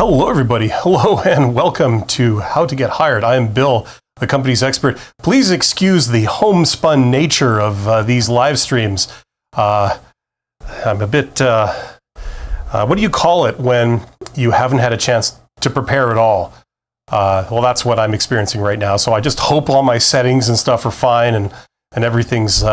Hello, everybody. Hello, and welcome to How to Get Hired. I am Bill, the company's expert. Please excuse the homespun nature of these live streams. I'm a bit, what do you call it when you haven't had a chance to prepare at all? Well, that's what I'm experiencing right now. So I just hope all my settings and stuff are fine and everything's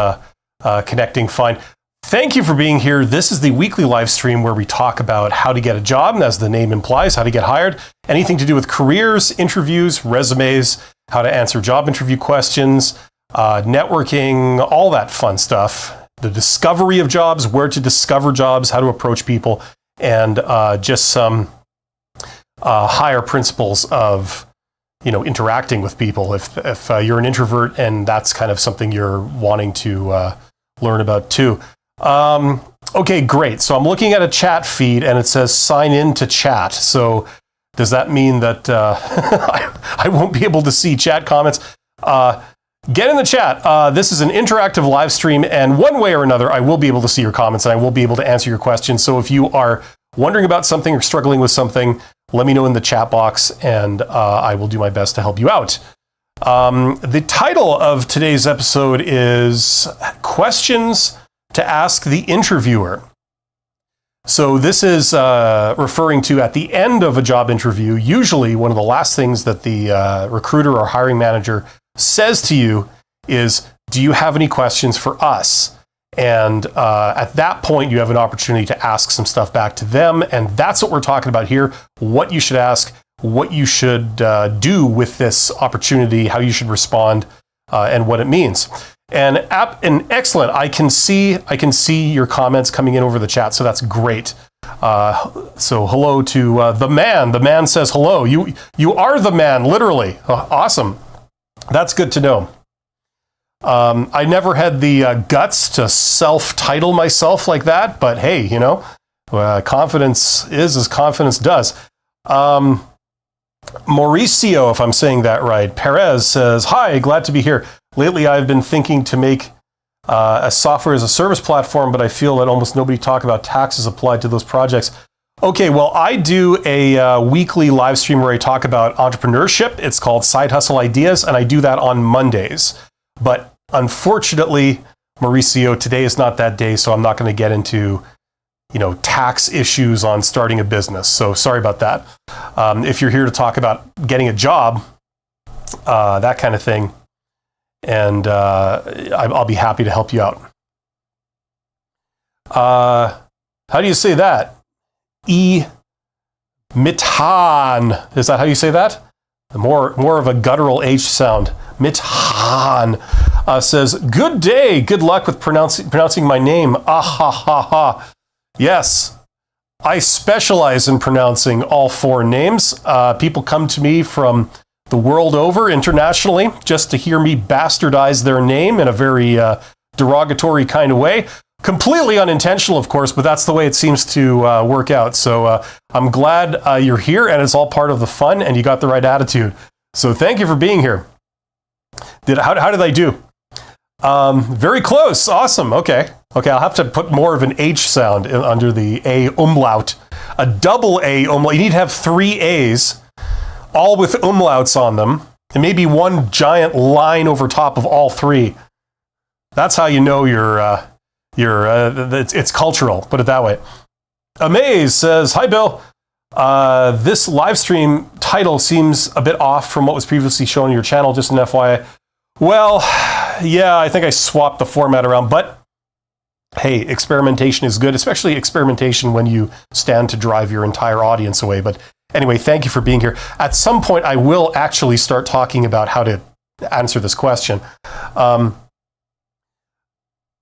connecting fine. Thank you for being here. This is the weekly live stream where we talk about how to get a job, and as the name implies, how to get hired. Anything to do with careers, interviews, resumes, how to answer job interview questions, networking, all that fun stuff. The discovery of jobs, where to discover jobs, how to approach people, and just some higher principles of interacting with people. If you're an introvert and that's kind of something you're wanting to learn about too. Okay, great. So I'm looking at a chat feed and it says sign in to chat. So does that mean that I won't be able to see chat comments? Get in the chat. This is an interactive live stream, and one way or another, I will be able to see your comments and I will be able to answer your questions. So if you are wondering about something or struggling with something, let me know in the chat box and I will do my best to help you out. The title of today's episode is Questions to Ask the Interviewer. So this is referring to at the end of a job interview, usually one of the last things that the recruiter or hiring manager says to you is, do you have any questions for us? And at that point, you have an opportunity to ask some stuff back to them. And that's what we're talking about here, what you should ask, what you should do with this opportunity, how you should respond, and what it means. And excellent. I can see your comments coming in over the chat, so that's great. So hello to the man. The man says hello. You are the man, literally. Awesome. That's good to know. I never had the guts to self-title myself like that, but hey, confidence is as confidence does. Mauricio, if I'm saying that right, Perez says, hi, glad to be here. Lately, I've been thinking to make a software as a service platform, but I feel that almost nobody talk about taxes applied to those projects. Okay, well, I do a weekly live stream where I talk about entrepreneurship. It's called Side Hustle Ideas, and I do that on Mondays. But unfortunately, Mauricio, today is not that day, so I'm not going to get into tax issues on starting a business. So sorry about that. If you're here to talk about getting a job, that kind of thing, and I'll be happy to help you out. How do you say that? Mitan. Is that how you say that? More of a guttural H sound. Mitan says, good day. Good luck with pronouncing my name. Ah ha ha ha. Yes, I specialize in pronouncing all four names. People come to me from the world over, internationally, just to hear me bastardize their name in a very derogatory kind of way. Completely unintentional, of course, but that's the way it seems to work out. So I'm glad you're here, and it's all part of the fun, and you got the right attitude. So thank you for being here. How did I do? Very close. Awesome. Okay, I'll have to put more of an H sound under the A umlaut. A double A umlaut. You need to have 3 A's, all with umlauts on them, and maybe one giant line over top of all 3. That's how you know it's cultural, put it that way. Amaze says, hi, Bill. This live stream title seems a bit off from what was previously shown on your channel, just an FYI. Well, yeah, I think I swapped the format around, but hey, experimentation is good, especially experimentation when you stand to drive your entire audience away. But anyway, thank you for being here. At some point, I will actually start talking about how to answer this question. And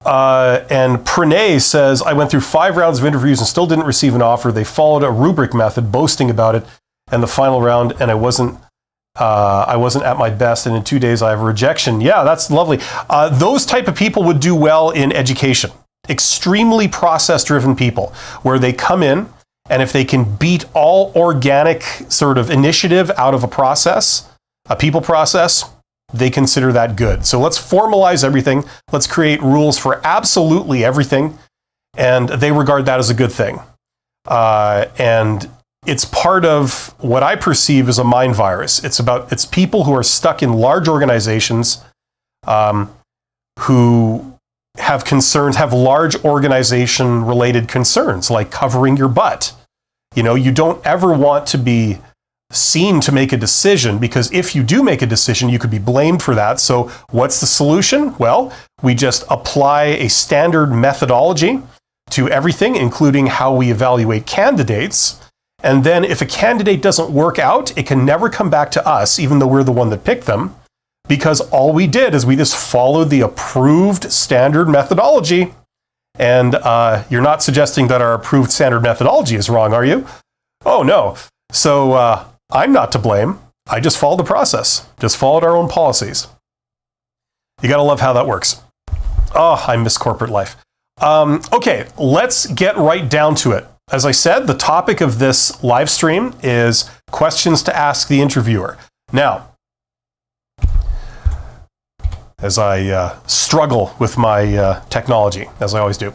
Pranay says, I went through 5 rounds of interviews and still didn't receive an offer. They followed a rubric method, boasting about it, and the final round, and I wasn't at my best, and in 2 days I have a rejection. Yeah, that's lovely. Those type of people would do well in education. Extremely process-driven people, where they come in, and if they can beat all organic sort of initiative out of a process, a people process, they consider that good. So let's formalize everything. Let's create rules for absolutely everything, and they regard that as a good thing. And it's part of what I perceive as a mind virus. It's people who are stuck in large organizations, who have concerns, have large organization related concerns, like covering your butt. You don't ever want to be seen to make a decision, because if you do make a decision, you could be blamed for that. So what's the solution? Well, we just apply a standard methodology to everything, including how we evaluate candidates. And then if a candidate doesn't work out, it can never come back to us, even though we're the one that picked them, because all we did is we just followed the approved standard methodology. And you're not suggesting that our approved standard methodology is wrong, are you? Oh, no. So I'm not to blame. I just followed the process, just followed our own policies. You got to love how that works. Oh, I miss corporate life. Okay, let's get right down to it. As I said, the topic of this live stream is questions to ask the interviewer. Now, as I struggle with my technology, as I always do,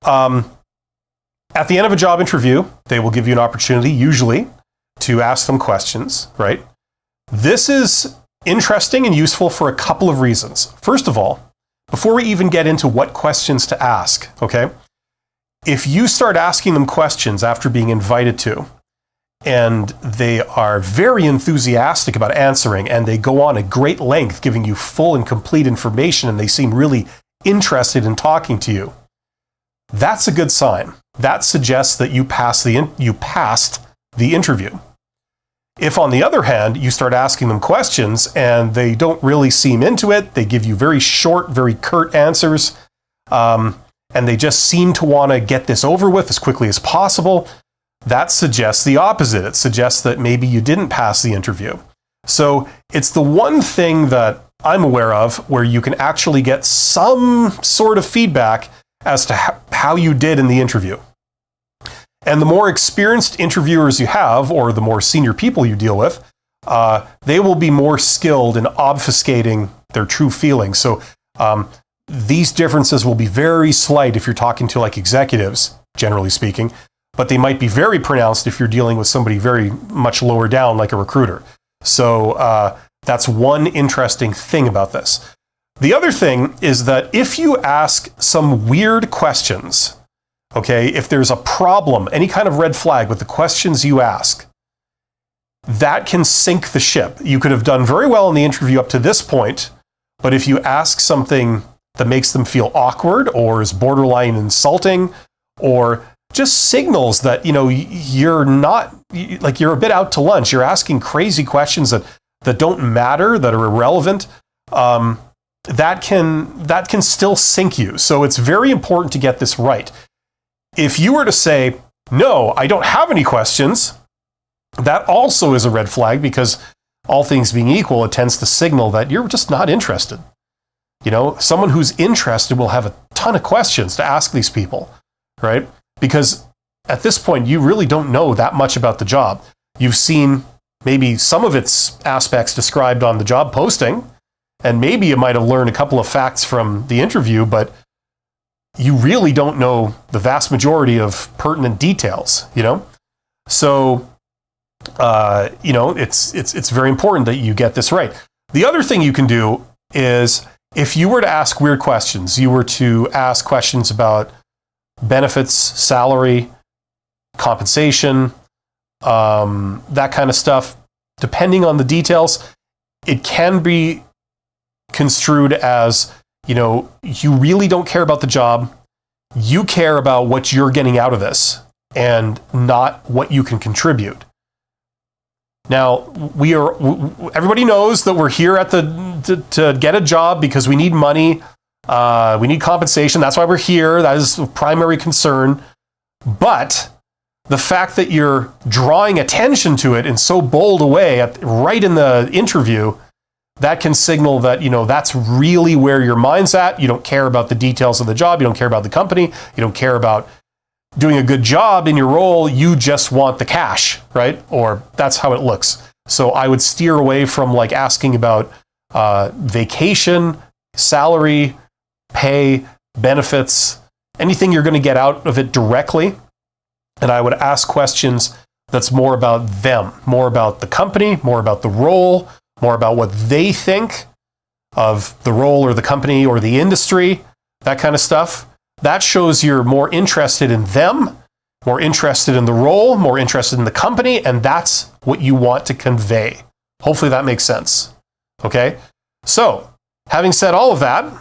at the end of a job interview, they will give you an opportunity, usually, to ask them questions, right? This is interesting and useful for a couple of reasons. First of all, before we even get into what questions to ask, okay? If you start asking them questions after being invited to, and they are very enthusiastic about answering, and they go on at great length giving you full and complete information, and they seem really interested in talking to you, that's a good sign. That suggests that you passed the interview. If, on the other hand, you start asking them questions and they don't really seem into it, they give you very short, very curt answers, and they just seem to want to get this over with as quickly as possible, that suggests the opposite. It suggests that maybe you didn't pass the interview. So it's the one thing that I'm aware of where you can actually get some sort of feedback as to how you did in the interview. And the more experienced interviewers you have, or the more senior people you deal with, they will be more skilled in obfuscating their true feelings. So these differences will be very slight if you're talking to like executives, generally speaking, but they might be very pronounced if you're dealing with somebody very much lower down, like a recruiter. So that's one interesting thing about this. The other thing is that if you ask some weird questions, okay, if there's a problem, any kind of red flag with the questions you ask, that can sink the ship. You could have done very well in the interview up to this point, but if you ask something that makes them feel awkward or is borderline insulting or just signals that, you're not, like you're a bit out to lunch, you're asking crazy questions that don't matter, that are irrelevant, that can still sink you. So it's very important to get this right. If you were to say, no, I don't have any questions, that also is a red flag, because all things being equal, it tends to signal that you're just not interested. Someone who's interested will have a ton of questions to ask these people, right? Because at this point, you really don't know that much about the job. You've seen maybe some of its aspects described on the job posting, and maybe you might have learned a couple of facts from the interview, but you really don't know the vast majority of pertinent details, So, it's very important that you get this right. The other thing you can do is, if you were to ask weird questions, you were to ask questions about benefits, salary, compensation, that kind of stuff, depending on the details, it can be construed as, you really don't care about the job. You care about what you're getting out of this and not what you can contribute. Now, everybody knows that we're here to get a job because we need money. We need compensation. That's why we're here. That is a primary concern. But the fact that you're drawing attention to it in so bold a way right in the interview, that can signal that, that's really where your mind's at. You don't care about the details of the job. You don't care about the company. You don't care about doing a good job in your role. You just want the cash, right? Or that's how it looks. So I would steer away from asking about vacation, salary, pay, benefits, anything you're going to get out of it directly. And I would ask questions that's more about them, more about the company, more about the role, more about what they think of the role or the company or the industry, that kind of stuff. That shows you're more interested in them, more interested in the role, more interested in the company, and that's what you want to convey. Hopefully that makes sense. Okay? So, having said all of that,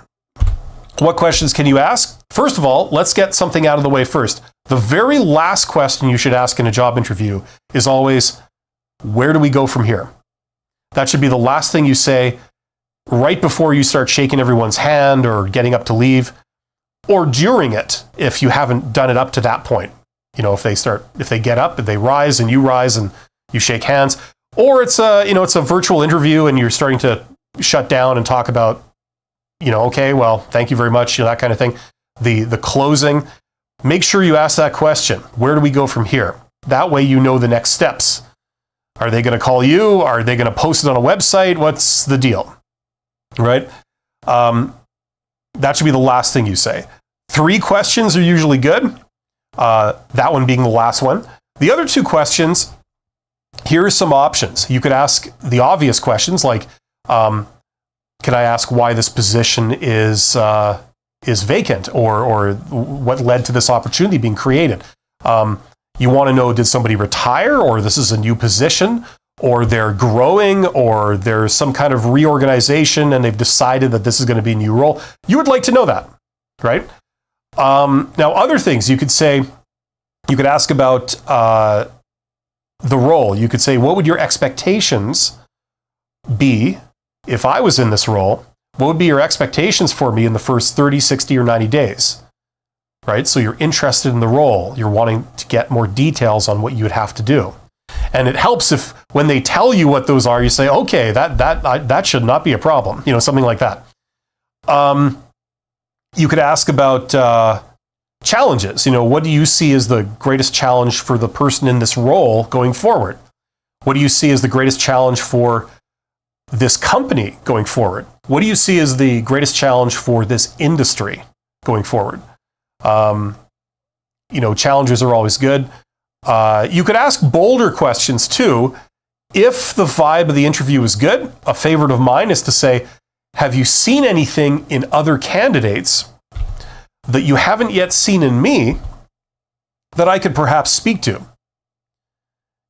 what questions can you ask? First of all, let's get something out of the way first. The very last question you should ask in a job interview is always, where do we go from here? That should be the last thing you say right before you start shaking everyone's hand or getting up to leave, or during it if you haven't done it up to that point. You know, if they get up, if they rise and you shake hands, or it's a virtual interview and you're starting to shut down and talk about, okay, well, thank you very much, that kind of thing. The closing, make sure you ask that question. Where do we go from here? That way you know the next steps. Are they going to call you? Are they going to post it on a website? What's the deal? Right? That should be the last thing you say. 3 questions are usually good. That one being the last one. The other 2 questions, here are some options. You could ask the obvious questions like, can I ask why this position is vacant, or what led to this opportunity being created? You want to know, did somebody retire, or this is a new position, or they're growing, or there's some kind of reorganization and they've decided that this is going to be a new role. You would like to know that, right? Now, other things you could say, you could ask about the role. You could say, what would your expectations be if I was in this role? What would be your expectations for me in the first 30, 60, or 90 days? Right? So you're interested in the role. You're wanting to get more details on what you would have to do. And it helps if when they tell you what those are, you say, okay, that should not be a problem. Something like that. You could ask about challenges. What do you see as the greatest challenge for the person in this role going forward? What do you see as the greatest challenge for this company going forward? What do you see as the greatest challenge for this industry going forward? Challenges are always good. You could ask bolder questions too. If the vibe of the interview is good, a favorite of mine is to say, have you seen anything in other candidates that you haven't yet seen in me that I could perhaps speak to?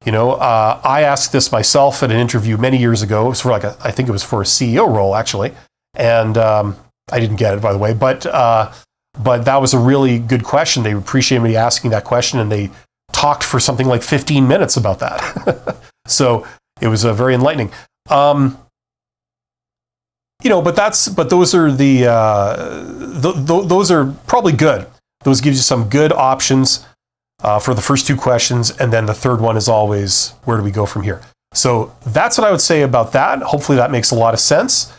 I asked this myself at an interview many years ago. It was for I think it was for a CEO role actually, and I didn't get it, by the way. But that was a really good question. They appreciated me asking that question, and they talked for something like 15 minutes about that. So it was very enlightening. But those are those are probably good. Those gives you some good options for the first 2 questions, and then the third one is always, where do we go from here? So that's what I would say about that. Hopefully that makes a lot of sense.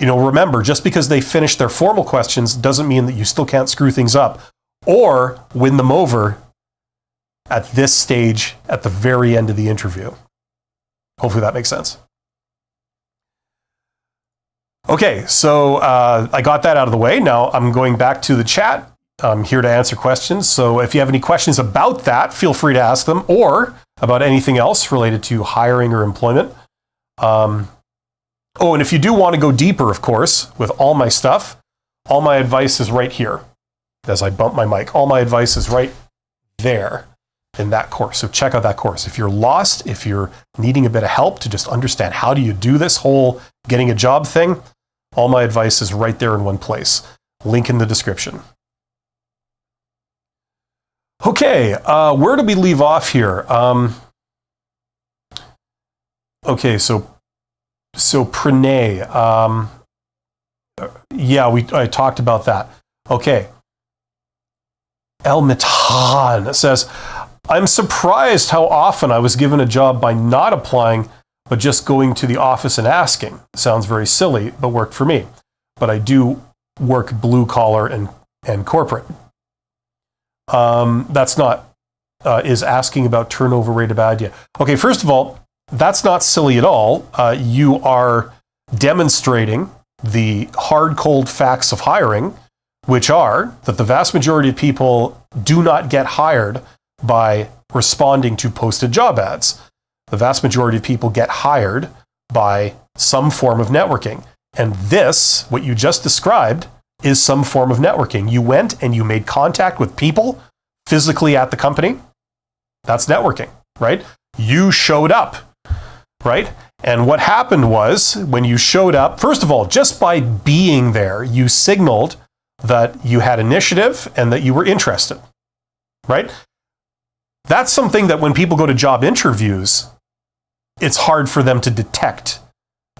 Remember, just because they finish their formal questions doesn't mean that you still can't screw things up or win them over at this stage at the very end of the interview. Hopefully that makes sense. Okay, so I got that out of the way. Now I'm going back to the chat. I'm here to answer questions. So if you have any questions about that, feel free to ask them, or about anything else related to hiring or employment. And if you do want to go deeper, of course, with all my stuff, all my advice is right here. As I bump my mic, all my advice is right there in that course. So check out that course. If you're lost, if you're needing a bit of help to just understand how do you do this whole getting a job thing, all my advice is right there in one place. Link in the description. Okay, where do we leave off here? Okay, so Pranay, I talked about that. Okay. El Matan says, I'm surprised how often I was given a job by not applying, but just going to the office and asking. Sounds very silly, but worked for me. But I do work blue collar and corporate. That's not, is asking about turnover rate a bad idea? Okay, first of all, that's not silly at all. You are demonstrating the hard, cold facts of hiring, which are that the vast majority of people do not get hired by responding to posted job ads. The vast majority of people get hired by some form of networking. And this, what you just described, is some form of networking. You went and you made contact with people physically at the company. That's networking, right? You showed up, right? And what happened was, when you showed up, first of all, just by being there, you signaled that you had initiative and that you were interested, right? That's something that when people go to job interviews, it's hard for them to detect.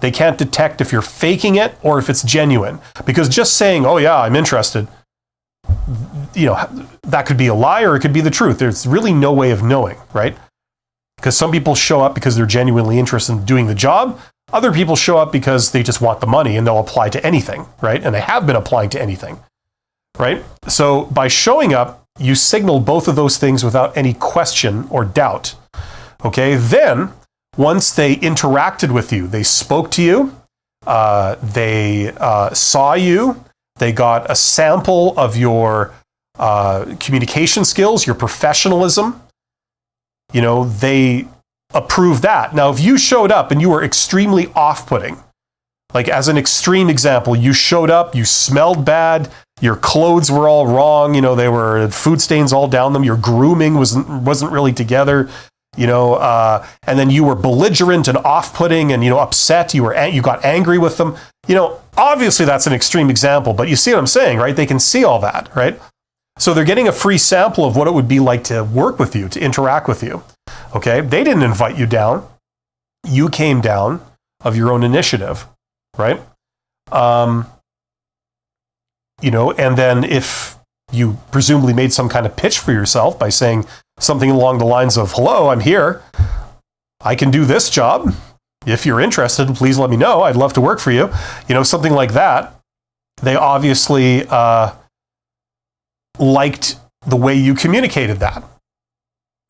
They can't detect if you're faking it or if it's genuine. Because just saying, oh yeah, I'm interested, that could be a lie or it could be the truth. There's really no way of knowing, right? Because some people show up because they're genuinely interested in doing the job. Other people show up because they just want the money and they'll apply to anything, right? And they have been applying to anything, right? So by showing up, you signal both of those things without any question or doubt, okay? Then, once they interacted with you, they spoke to you, they saw you, they got a sample of your communication skills, your professionalism, they approved that. Now, if you showed up and you were extremely off-putting, like as an extreme example, you showed up, you smelled bad, your clothes were all wrong, they were food stains all down them, your grooming wasn't really together, and then you were belligerent and off-putting and, upset, you got angry with them, obviously that's an extreme example, but you see what I'm saying, right? They can see all that, right? So they're getting a free sample of what it would be like to work with you, to interact with you, okay? They didn't invite you down. You came down of your own initiative, right? And then if you presumably made some kind of pitch for yourself by saying something along the lines of, hello, I'm here. I can do this job. If you're interested, please let me know. I'd love to work for you. Something like that. They obviously liked the way you communicated that.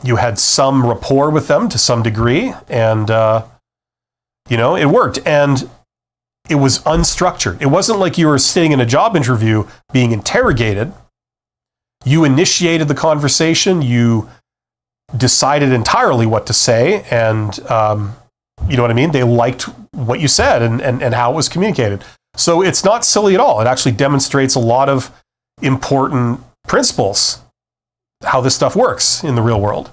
You had some rapport with them to some degree, and, it worked. And it was unstructured. It wasn't like you were sitting in a job interview being interrogated. You initiated the conversation. You decided entirely what to say, and you know what I mean? They liked what you said and how it was communicated. So it's not silly at all. It actually demonstrates a lot of important principles, how this stuff works in the real world.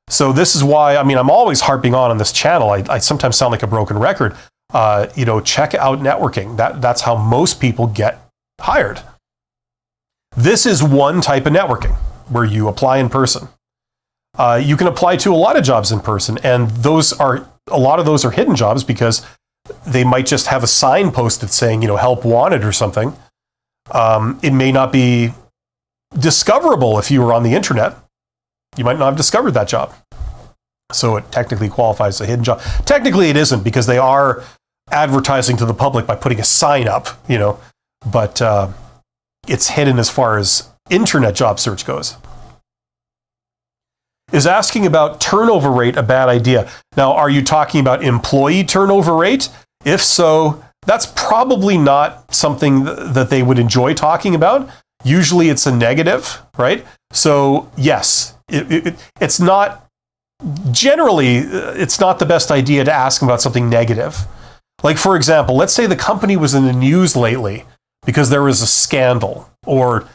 So this is why, I'm always harping on this channel. I sometimes sound like a broken record. Check out networking. That's how most people get hired. This is one type of networking where you apply in person. You can apply to a lot of jobs in person, and a lot of those are hidden jobs because they might just have a sign posted saying, help wanted or something. It may not be discoverable if you were on the internet. You might not have discovered that job. So it technically qualifies as a hidden job. Technically it isn't, because they are advertising to the public by putting a sign up, but it's hidden as far as internet job search goes. Is asking about turnover rate a bad idea? Now, are you talking about employee turnover rate? If so, that's probably not something that they would enjoy talking about. Usually it's a negative, right? So yes, it's not, generally, it's not the best idea to ask them about something negative. Like, for example, let's say the company was in the news lately because there was a scandal or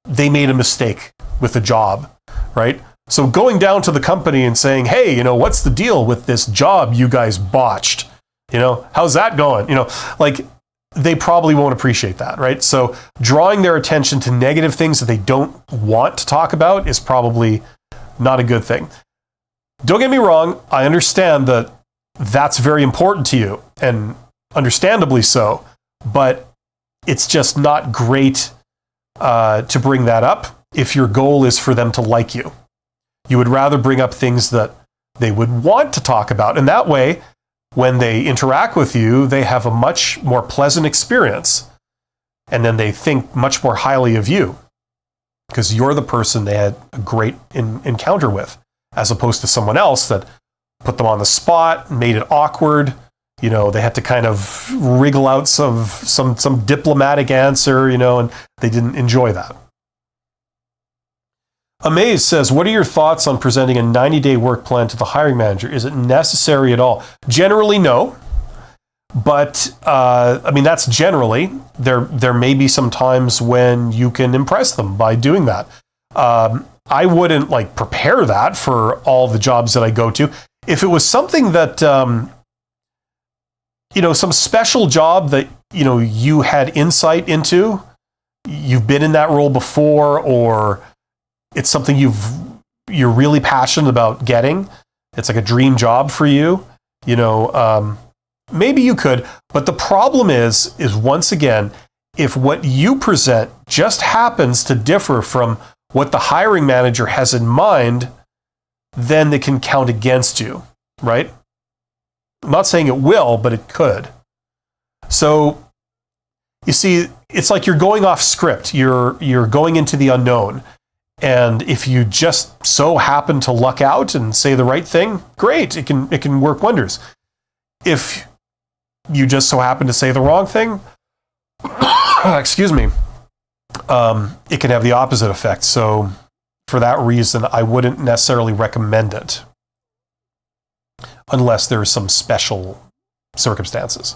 they made a mistake with a job, right? So going down to the company and saying, hey, what's the deal with this job you guys botched? How's that going? They probably won't appreciate that, right? So drawing their attention to negative things that they don't want to talk about is probably not a good thing. Don't get me wrong. I understand that that's very important to you, and understandably so, but it's just not great to bring that up if your goal is for them to like you. You would rather bring up things that they would want to talk about. And that way, when they interact with you, they have a much more pleasant experience. And then they think much more highly of you because you're the person they had a great encounter with, as opposed to someone else that put them on the spot, made it awkward. They had to kind of wriggle out some diplomatic answer, and they didn't enjoy that. Amaze says, what are your thoughts on presenting a 90-day work plan to the hiring manager? Is it necessary at all? Generally, no. But, that's generally. There may be some times when you can impress them by doing that. I wouldn't prepare that for all the jobs that I go to. If it was something that, some special job that, you had insight into, you've been in that role before, or it's something you're really passionate about getting, it's like a dream job for you, maybe you could. But the problem is once again, if what you present just happens to differ from what the hiring manager has in mind, then it can count against you, right? I'm not saying it will, but it could. So, you see, it's like you're going off script. You're going into the unknown. And if you just so happen to luck out and say the right thing, great, it can work wonders. If you just so happen to say the wrong thing, excuse me, it can have the opposite effect. So for that reason, I wouldn't necessarily recommend it unless there are some special circumstances.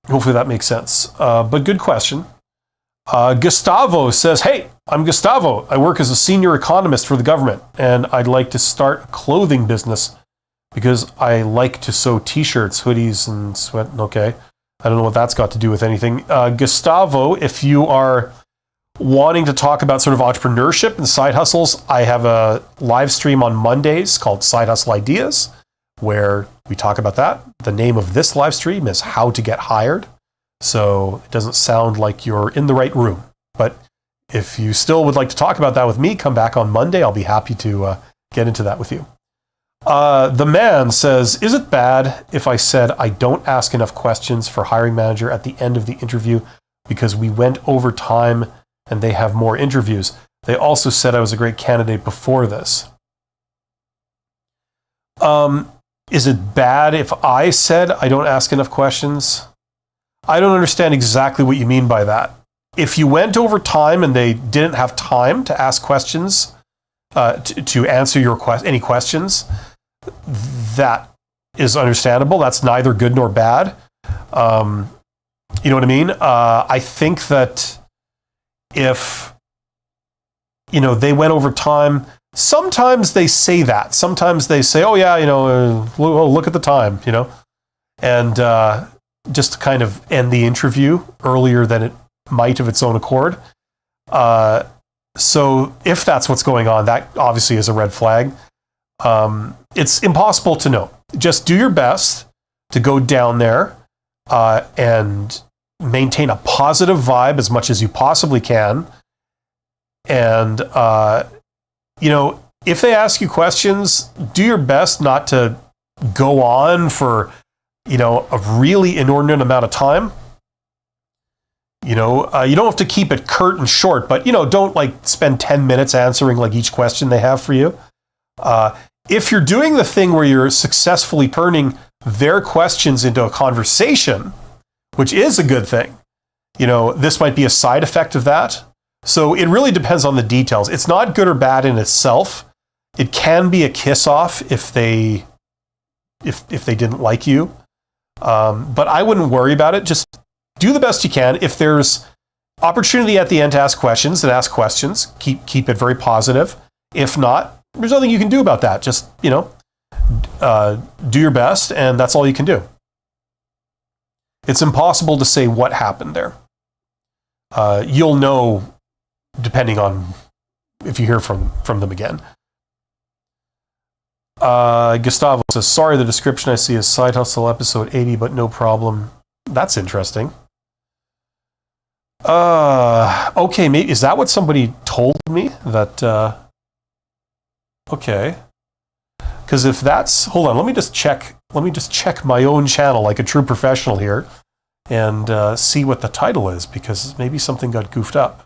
Hopefully that makes sense. But good question. Gustavo says, hey, I'm Gustavo. I work as a senior economist for the government, and I'd like to start a clothing business because I like to sew t-shirts, hoodies, and sweat. Okay. I don't know what that's got to do with anything. Gustavo, if you are wanting to talk about sort of entrepreneurship and side hustles, I have a live stream on Mondays called Side Hustle Ideas, where we talk about that. The name of this live stream is How to Get Hired. So it doesn't sound like you're in the right room. But if you still would like to talk about that with me, come back on Monday. I'll be happy to get into that with you. The man says, is it bad if I said I don't ask enough questions for hiring manager at the end of the interview because we went over time and they have more interviews? They also said I was a great candidate before this. Is it bad if I said I don't ask enough questions? I don't understand exactly what you mean by that. If you went over time and they didn't have time to ask questions, to answer any questions, that is understandable. That's neither good nor bad. You know what I mean? I think that if, they went over time, sometimes they say that. Sometimes they say, oh yeah, look at the time, and just to kind of end the interview earlier than it might of its own accord. So if that's what's going on, that obviously is a red flag. It's impossible to know. Just do your best to go down there and maintain a positive vibe as much as you possibly can. And, if they ask you questions, do your best not to go on for, a really inordinate amount of time. You don't have to keep it curt and short, but, don't spend 10 minutes answering each question they have for you. If you're doing the thing where you're successfully turning their questions into a conversation, which is a good thing, this might be a side effect of that. So it really depends on the details. It's not good or bad in itself. It can be a kiss off if they didn't like you. But I wouldn't worry about it. Just do the best you can. If there's opportunity at the end to ask questions, then ask questions. Keep it very positive. If not, there's nothing you can do about that. Just, do your best, and that's all you can do. It's impossible to say what happened there. You'll know depending on if you hear from them again. Gustavo says, sorry, the description I see is Side Hustle episode 80, but no problem. That's interesting. Okay, maybe, is that what somebody told me? That, okay. Because if that's, hold on, let me just check my own channel like a true professional here and see what the title is, because maybe something got goofed up.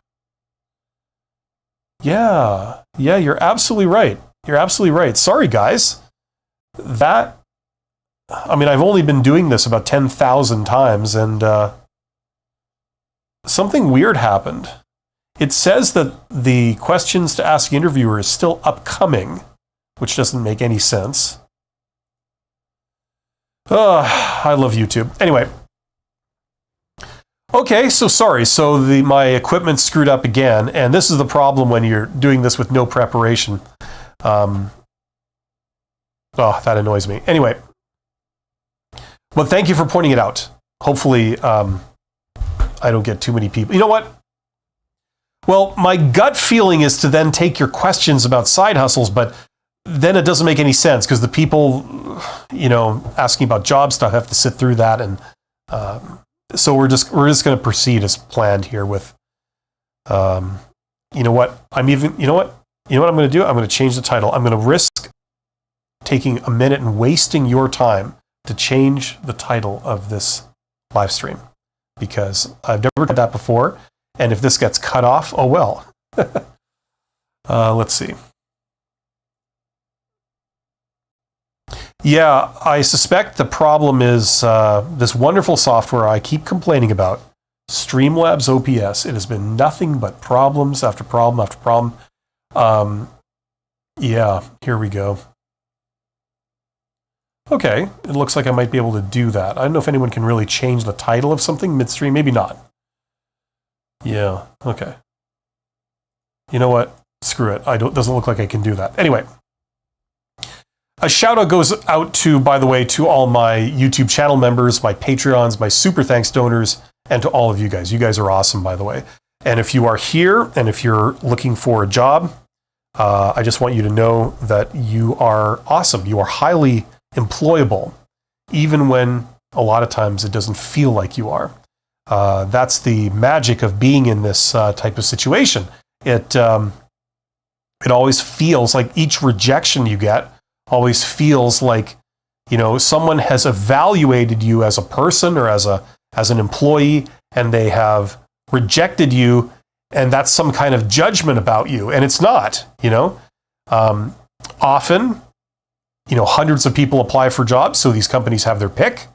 Yeah, you're absolutely right. You're absolutely right. Sorry, guys. I've only been doing this about 10,000 times, and something weird happened. It says that the questions to ask the interviewer is still upcoming, which doesn't make any sense. I love YouTube. Anyway. Okay, so sorry. So my equipment screwed up again, and this is the problem when you're doing this with no preparation. That annoys me. Anyway. Well, thank you for pointing it out. Hopefully, I don't get too many people. You know what? Well, my gut feeling is to then take your questions about side hustles, but then it doesn't make any sense because the people, asking about job stuff have to sit through that, and so we're just going to proceed as planned here with, I'm going to do? I'm going to change the title. I'm going to risk taking a minute and wasting your time to change the title of this live stream because I've never done that before. And if this gets cut off, oh well. Let's see. Yeah, I suspect the problem is this wonderful software I keep complaining about, Streamlabs OPS. It has been nothing but problems after problem after problem. Yeah, here we go. Okay, it looks like I might be able to do that. I don't know if anyone can really change the title of something midstream. Maybe not. Yeah, okay. You know what? Screw it. Doesn't look like I can do that. Anyway. A shout out goes out to, by the way, to all my YouTube channel members, my Patreons, my super thanks donors, and to all of you guys. You guys are awesome, by the way. And if you are here and if you're looking for a job, I just want you to know that you are awesome. You are highly employable, even when a lot of times it doesn't feel like you are. That's the magic of being in this type of situation. It always feels like each rejection you get always feels like, someone has evaluated you as a person or as an employee, and they have rejected you, and that's some kind of judgment about you, and it's not. Often, hundreds of people apply for jobs, so these companies have their pick.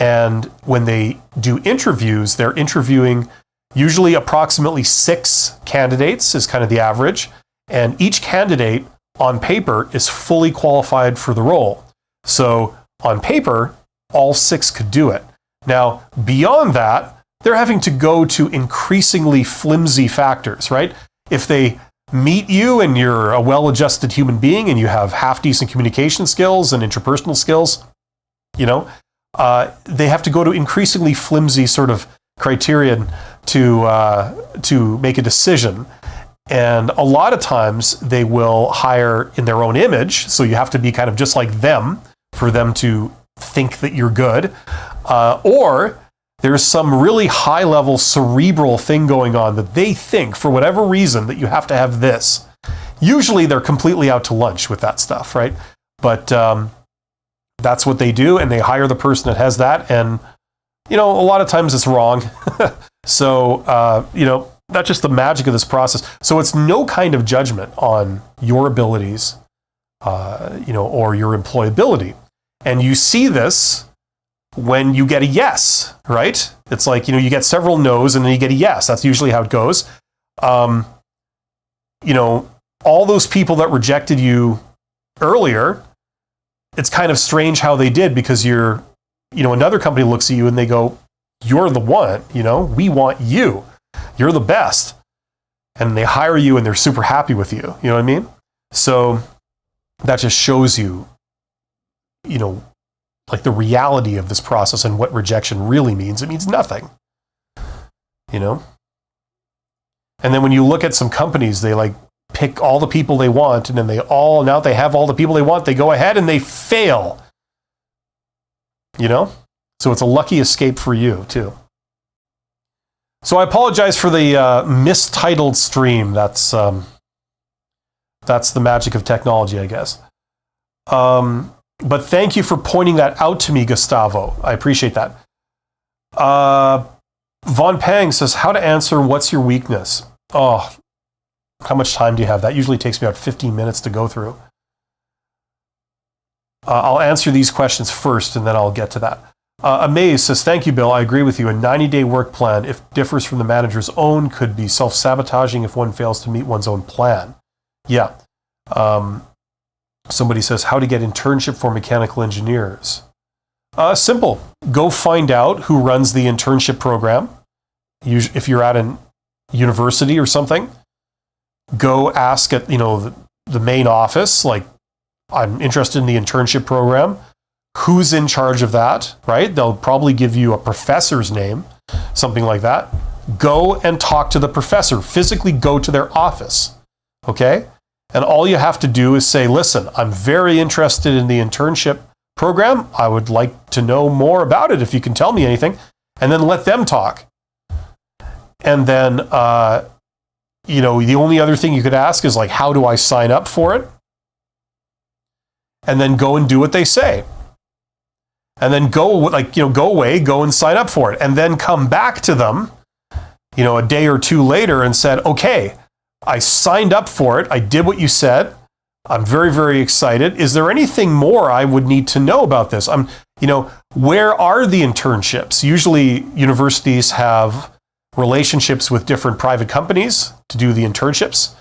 And when they do interviews, they're interviewing usually approximately 6 candidates is kind of the average. And each candidate on paper is fully qualified for the role. So on paper, all 6 could do it. Now, beyond that, they're having to go to increasingly flimsy factors, right? If they meet you and you're a well-adjusted human being and you have half-decent communication skills and interpersonal skills, they have to go to increasingly flimsy sort of criterion to make a decision. And a lot of times they will hire in their own image, so you have to be kind of just like them for them to think that you're good. Or there's some really high-level cerebral thing going on that they think, for whatever reason, that you have to have this. Usually they're completely out to lunch with that stuff, right? But that's what they do, and they hire the person that has that, and, a lot of times it's wrong. So, that's just the magic of this process. So it's no kind of judgment on your abilities, or your employability. And you see this when you get a yes, right? It's like, you get several no's and then you get a yes. That's usually how it goes. All those people that rejected you earlier, it's kind of strange how they did, because another company looks at you and they go, you're the one, we want you. You're the best. And they hire you and they're super happy with you. You know what I mean? So that just shows you, like the reality of this process and what rejection really means. It means nothing. And then when you look at some companies, they like pick all the people they want, and then now they have all the people they want, they go ahead and they fail. So it's a lucky escape for you too. So I apologize for the mistitled stream. That's the magic of technology, I guess. But thank you for pointing that out to me, Gustavo. I appreciate that. Von Pang says, how to answer what's your weakness? Oh, how much time do you have? That usually takes me about 15 minutes to go through. I'll answer these questions first, and then I'll get to that. Amaze says, thank you, Bill. I agree with you. A 90-day work plan, if differs from the manager's own, could be self-sabotaging if one fails to meet one's own plan. Yeah. Somebody says, how to get internship for mechanical engineers. Simple. Go find out who runs the internship program. If you're at a university or something, go ask at the main office, like, I'm interested in the internship program. Who's in charge of that, right? They'll probably give you a professor's name, something like that. Go and talk to the professor. Physically go to their office, okay? And all you have to do is say, listen, I'm very interested in the internship program. I would like to know more about it if you can tell me anything. And then let them talk. And then, the only other thing you could ask is like, how do I sign up for it? And then go and do what they say. And then go away, go and sign up for it. And then come back to them, a day or two later and said, okay, I signed up for it. I did what you said. I'm very, very excited. Is there anything more I would need to know about this? Where are the internships? Usually universities have relationships with different private companies to do the internships.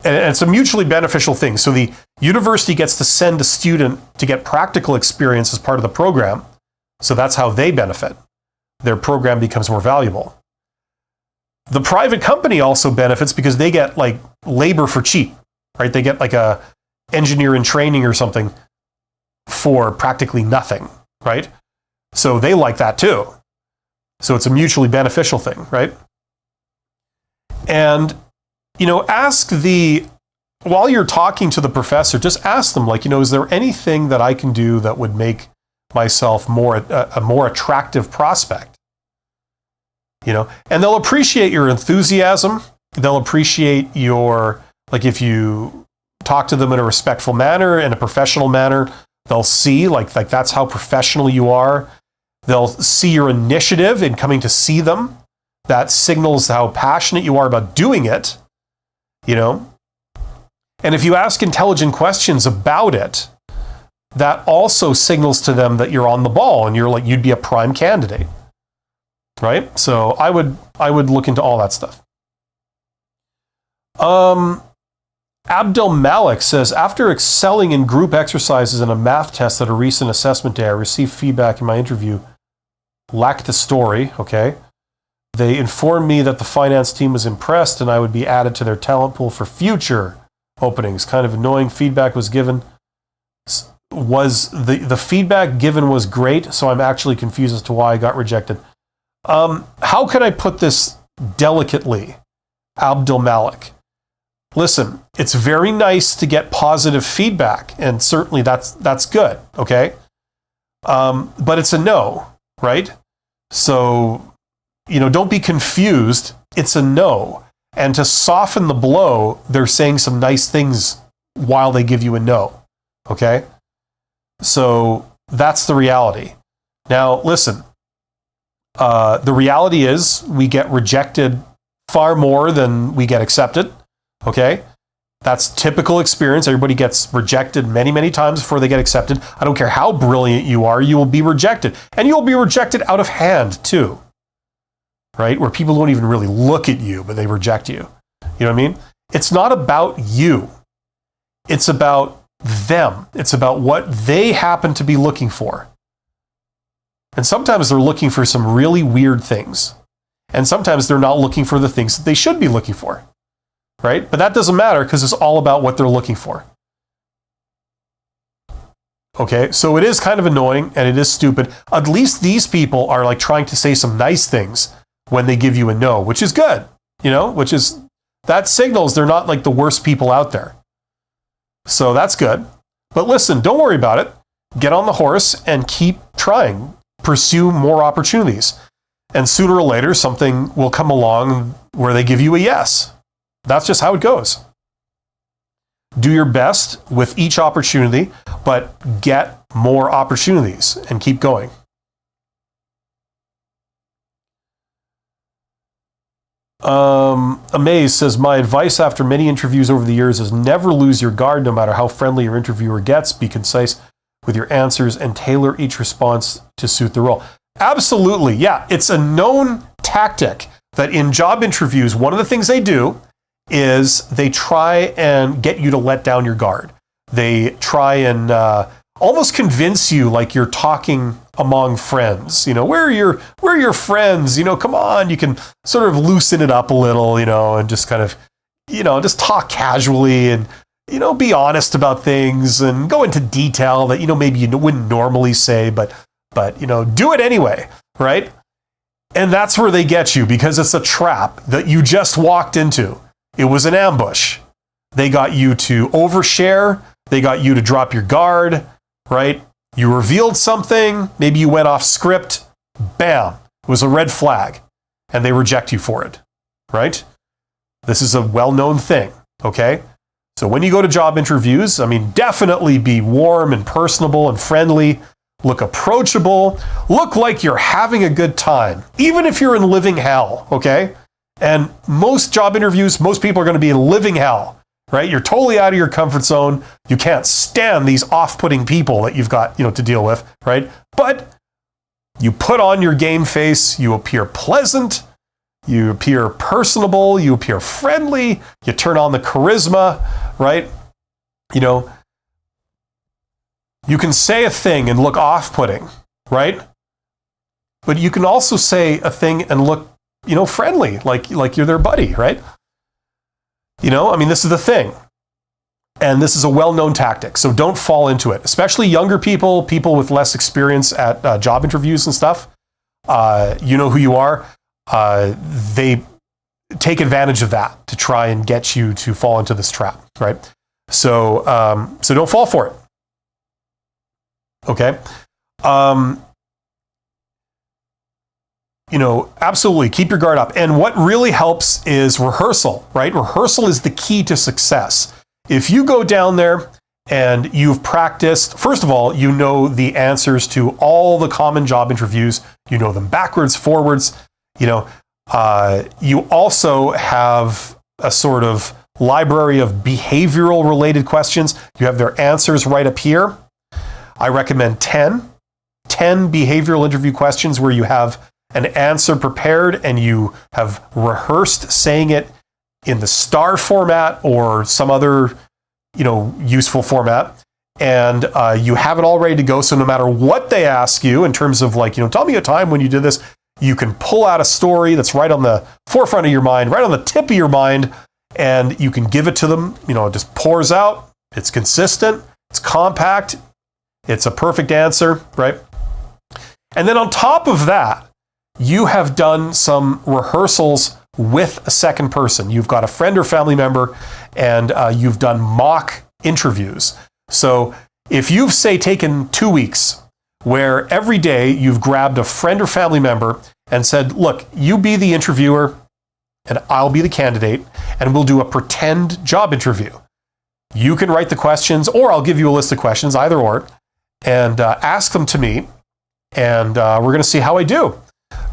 And it's a mutually beneficial thing. So the university gets to send a student to get practical experience as part of the program. So that's how they benefit. Their program becomes more valuable. The private company also benefits because they get like labor for cheap, right? They get like a engineer in training or something for practically nothing, right? So they like that too. So it's a mutually beneficial thing, right? And while you're talking to the professor, just ask them, is there anything that I can do that would make myself a more attractive prospect? And they'll appreciate your enthusiasm. They'll appreciate if you talk to them in a respectful manner, in a professional manner, they'll see like that's how professional you are. They'll see your initiative in coming to see them. That signals how passionate you are about doing it. And if you ask intelligent questions about it, that also signals to them that you're on the ball and you'd be a prime candidate, right? So I would look into all that stuff. Abdel Malik says, after excelling in group exercises and a math test at a recent assessment day, I received feedback in my interview. Lacked the story, okay? They informed me that the finance team was impressed and I would be added to their talent pool for future openings. Kind of annoying feedback was given. The feedback given was great, so I'm actually confused as to why I got rejected. How can I put this delicately, Abdul Malik? Listen, it's very nice to get positive feedback, and certainly that's good, okay? But it's a no, right? So, don't be confused. It's a no. And to soften the blow, they're saying some nice things while they give you a no, okay? So that's the reality. Now, listen, the reality is we get rejected far more than we get accepted, okay? That's typical experience. Everybody gets rejected many, many times before they get accepted. I don't care how brilliant you are, you will be rejected. And you'll be rejected out of hand, too. Right? Where people don't even really look at you, but they reject you. You know what I mean? It's not about you. It's about them. It's about what they happen to be looking for. And sometimes they're looking for some really weird things. And sometimes they're not looking for the things that they should be looking for. Right? But that doesn't matter because it's all about what they're looking for. Okay, so it is kind of annoying and it is stupid. At least these people are trying to say some nice things when they give you a no, which is good, that signals they're not the worst people out there. So that's good. But listen, don't worry about it. Get on the horse and keep trying. Pursue more opportunities. And sooner or later, something will come along where they give you a yes. That's just how it goes. Do your best with each opportunity, but get more opportunities and keep going. Amaze says, my advice after many interviews over the years is never lose your guard no matter how friendly your interviewer gets. Be concise with your answers and tailor each response to suit the role. Absolutely, yeah. It's a known tactic that in job interviews, one of the things they do is they try and get you to let down your guard. They try and almost convince you like you're talking among friends. Where are your friends? Come on, you can sort of loosen it up a little, and just kind of, just talk casually and, be honest about things and go into detail that, maybe you wouldn't normally say, but, do it anyway, right? And that's where they get you, because it's a trap that you just walked into. It was an ambush. They got you to overshare. They got you to drop your guard, right? You revealed something. Maybe you went off script. Bam. It was a red flag. And they reject you for it, right? This is a well-known thing, okay? So when you go to job interviews, definitely be warm and personable and friendly. Look approachable. Look like you're having a good time, even if you're in living hell, okay? And most job interviews, most people are going to be in living hell, right? You're totally out of your comfort zone. You can't stand these off-putting people that you've got, to deal with, right? But you put on your game face. You appear pleasant. You appear personable. You appear friendly. You turn on the charisma, right? You can say a thing and look off-putting, right? But you can also say a thing and look, friendly, like you're their buddy, right? This is the thing. And this is a well-known tactic, so don't fall into it. Especially younger people with less experience at job interviews and stuff. You know who you are. They take advantage of that to try and get you to fall into this trap, right? So don't fall for it. Okay. Absolutely keep your guard up. And what really helps is rehearsal, right? Rehearsal is the key to success. If you go down there and you've practiced, first of all, you know the answers to all the common job interviews. You know them backwards, forwards. You also have a sort of library of behavioral related questions. You have their answers right up here. I recommend 10 behavioral interview questions where you have an answer prepared and you have rehearsed saying it in the STAR format or some other, useful format. And you have it all ready to go. So no matter what they ask you in terms of tell me a time when you did this, you can pull out a story that's right on the forefront of your mind, right on the tip of your mind, and you can give it to them. It just pours out. It's consistent. It's compact. It's a perfect answer, right? And then on top of that, you have done some rehearsals with a second person. You've got a friend or family member, and you've done mock interviews. So if you've, say, taken 2 weeks where every day you've grabbed a friend or family member and said, look, you be the interviewer and I'll be the candidate, and we'll do a pretend job interview. You can write the questions, or I'll give you a list of questions, either or, and ask them to me, and we're going to see how I do,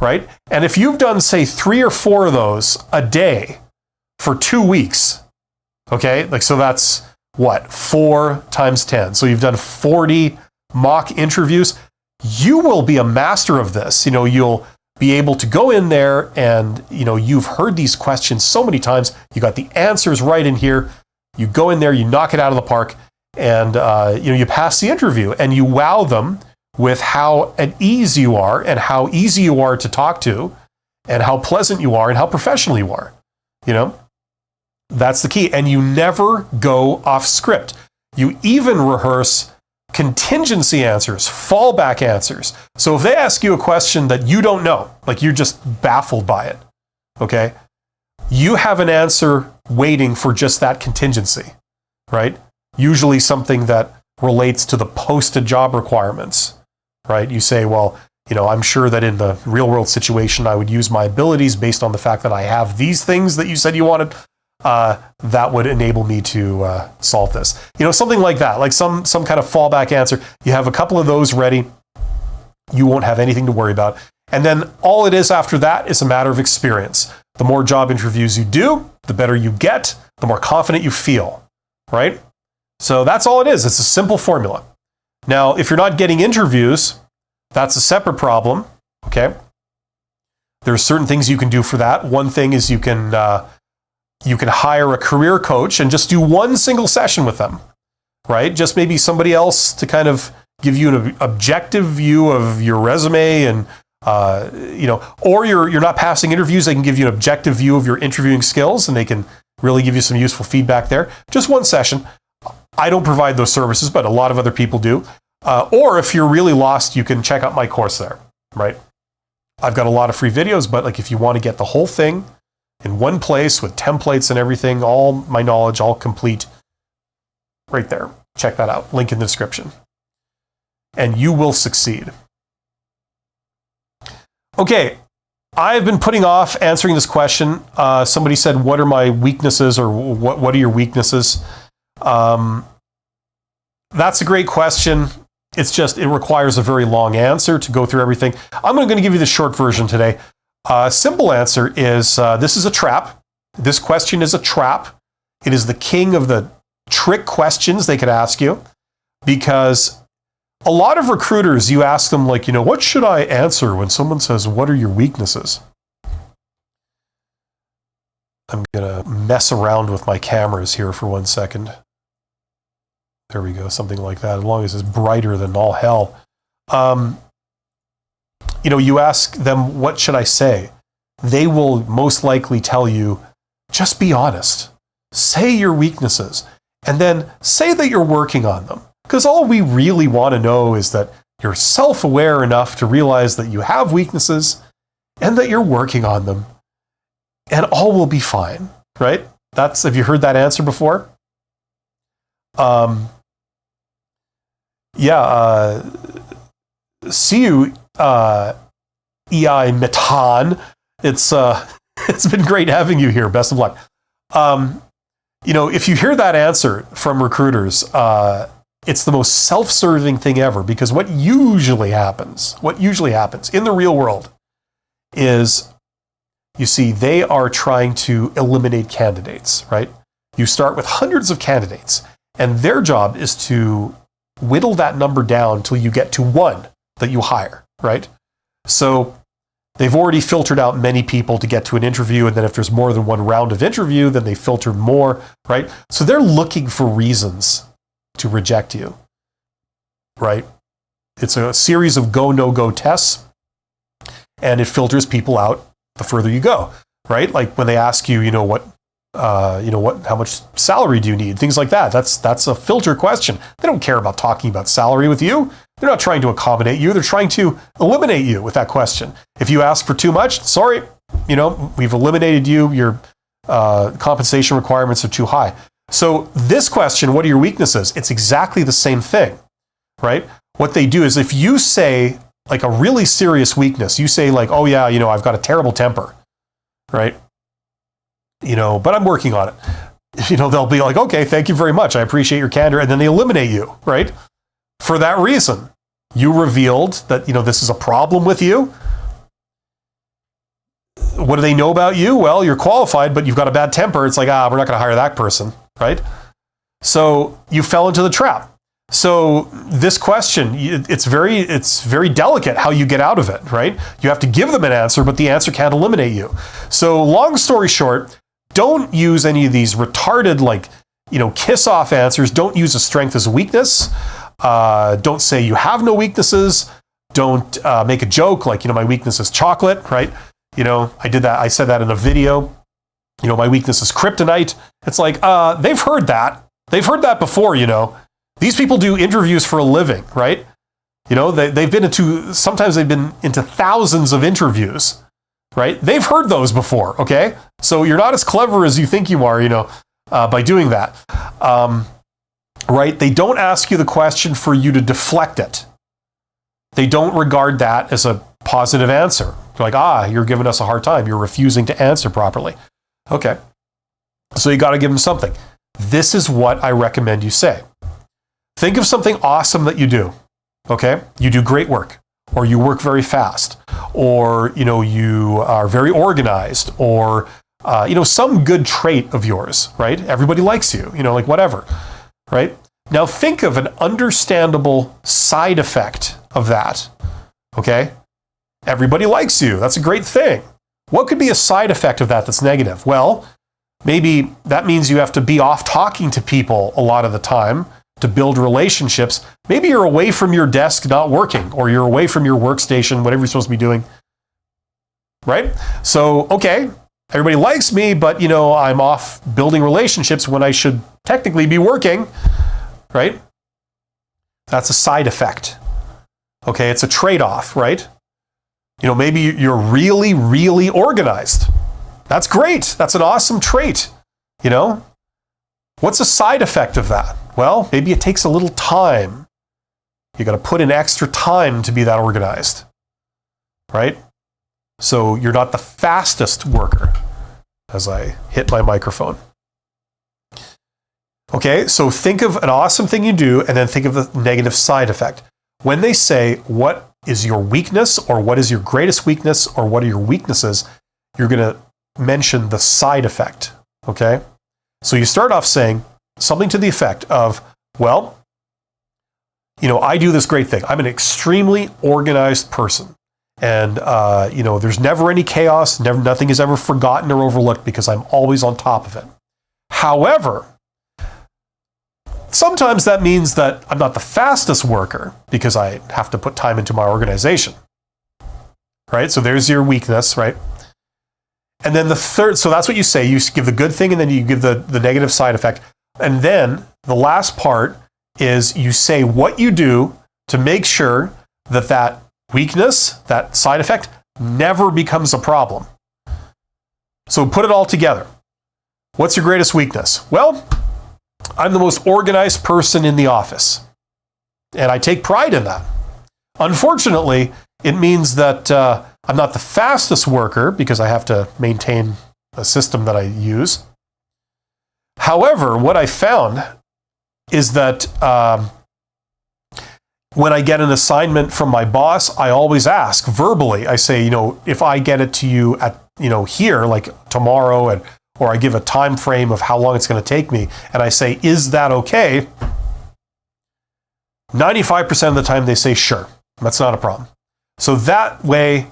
right? And if you've done, say, 3 or 4 of those a day for 2 weeks, okay, so that's what, 4 times 10. So you've done 40 mock interviews. You will be a master of this. You'll be able to go in there and, you've heard these questions so many times. You got the answers right in here. You go in there, you knock it out of the park, and you pass the interview, and you wow them with how at ease you are and how easy you are to talk to and how pleasant you are and how professional you are. That's the key. And you never go off script. You even rehearse contingency answers, fallback answers. So if they ask you a question that you don't know, like you're just baffled by it, okay, you have an answer waiting for just that contingency, right? Usually something that relates to the posted job requirements, right? You say, well, I'm sure that in the real world situation, I would use my abilities based on the fact that I have these things that you said you wanted. That would enable me to solve this. Something like that, like some kind of fallback answer. You have a couple of those ready. You won't have anything to worry about. And then all it is after that is a matter of experience. The more job interviews you do, the better you get, the more confident you feel, right? So that's all it is. It's a simple formula. Now, if you're not getting interviews, that's a separate problem, okay? There are certain things you can do for that. One thing is you can hire a career coach and just do one single session with them, right? Just maybe somebody else to kind of give you an objective view of your resume and, or you're not passing interviews, they can give you an objective view of your interviewing skills and they can really give you some useful feedback there. Just one session. I don't provide those services, but a lot of other people do. Or if you're really lost, you can check out my course there, right? I've got a lot of free videos, but like if you want to get the whole thing in one place with templates and everything, all my knowledge, all complete, right there. Check that out. Link in the description. And you will succeed. Okay, I've been putting off answering this question. Somebody said, what are my weaknesses, or what are your weaknesses? That's a great question. It's just, it requires a very long answer to go through everything. I'm going to give you the short version today. Simple answer is, this is a trap. This question is a trap. It is the king of the trick questions they could ask you, because a lot of recruiters, you ask them like, what should I answer when someone says, what are your weaknesses? I'm going to mess around with my cameras here for 1 second. There we go, something like that, as long as it's brighter than all hell. You ask them, what should I say? They will most likely tell you, just be honest. Say your weaknesses, and then say that you're working on them. Because all we really want to know is that you're self-aware enough to realize that you have weaknesses and that you're working on them. And all will be fine, right? Have you heard that answer before? See you, EI Metan. It's been great having you here. Best of luck. If you hear that answer from recruiters, it's the most self-serving thing ever, because what usually happens in the real world is, you see, they are trying to eliminate candidates, right? You start with hundreds of candidates, and their job is to whittle that number down until you get to one that you hire, right? So they've already filtered out many people to get to an interview, and then if there's more than one round of interview, then they filter more, right? So they're looking for reasons to reject you, right? It's a series of go, no-go tests, and it filters people out the further you go, right? Like when they ask you, how much salary do you need? Things like that. That's a filter question. They don't care about talking about salary with you. They're not trying to accommodate you. They're trying to eliminate you with that question. If you ask for too much, sorry, we've eliminated you. Your compensation requirements are too high. So this question, what are your weaknesses? It's exactly the same thing, right? What they do is, if you say like a really serious weakness, you say like, oh yeah, I've got a terrible temper, right? But I'm working on it. They'll be like, okay, thank you very much. I appreciate your candor. And then they eliminate you, right? For that reason, you revealed that, this is a problem with you. What do they know about you? Well, you're qualified, but you've got a bad temper. It's like, we're not going to hire that person, right? So you fell into the trap. So this question, it's very delicate how you get out of it, right? You have to give them an answer, but the answer can't eliminate you. So long story short, don't use any of these retarded, kiss-off answers. Don't use a strength as a weakness. Don't say you have no weaknesses. Don't make a joke like, my weakness is chocolate, right? I did that. I said that in a video. My weakness is kryptonite. It's like, they've heard that. They've heard that before, These people do interviews for a living, right? Sometimes they've been into thousands of interviews, right? They've heard those before, okay? So you're not as clever as you think you are, by doing that, right? They don't ask you the question for you to deflect it. They don't regard that as a positive answer. They're like, you're giving us a hard time. You're refusing to answer properly. Okay. So you got to give them something. This is what I recommend you say. Think of something awesome that you do, okay? You do great work, or you work very fast, or, you are very organized, or, some good trait of yours, right? Everybody likes you, whatever, right? Now think of an understandable side effect of that, okay? Everybody likes you. That's a great thing. What could be a side effect of that that's negative? Well, maybe that means you have to be off talking to people a lot of the time to build relationships. Maybe you're away from your desk not working, or you're away from your workstation, whatever you're supposed to be doing, right? So, okay, everybody likes me, but I'm off building relationships when I should technically be working, right? That's a side effect. Okay, it's a trade-off, right? Maybe you're really, really organized. That's great. That's an awesome trait. What's a side effect of that? Well, maybe it takes a little time. You got to put in extra time to be that organized, right? So you're not the fastest worker, as I hit my microphone. Okay, so think of an awesome thing you do, and then think of the negative side effect. When they say, what is your weakness, or what is your greatest weakness, or what are your weaknesses, you're going to mention the side effect, okay? So you start off saying something to the effect of, well, I do this great thing. I'm an extremely organized person. And, there's never any chaos. Nothing is ever forgotten or overlooked because I'm always on top of it. However, sometimes that means that I'm not the fastest worker because I have to put time into my organization, right? So there's your weakness, right? And then the third, so that's what you say. You give the good thing, and then you give the negative side effect. And then the last part is you say what you do to make sure that weakness, that side effect, never becomes a problem. So put it all together. What's your greatest weakness? Well, I'm the most organized person in the office, and I take pride in that. Unfortunately, it means that I'm not the fastest worker because I have to maintain a system that I use. However, what I found is that when I get an assignment from my boss, I always ask verbally. I say, if I get it to you at, here, like tomorrow, or I give a time frame of how long it's going to take me, and I say, is that okay? 95% of the time they say, sure, that's not a problem. So that way,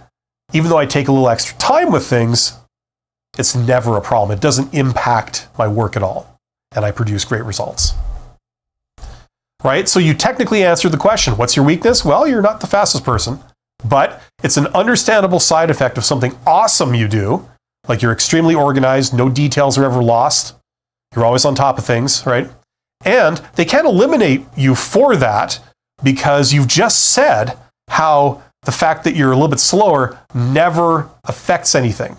even though I take a little extra time with things, it's never a problem. It doesn't impact my work at all, and I produce great results. Right? So you technically answered the question, what's your weakness? Well, you're not the fastest person, but it's an understandable side effect of something awesome you do, like you're extremely organized, no details are ever lost, you're always on top of things, right? And they can't eliminate you for that because you've just said how the fact that you're a little bit slower never affects anything,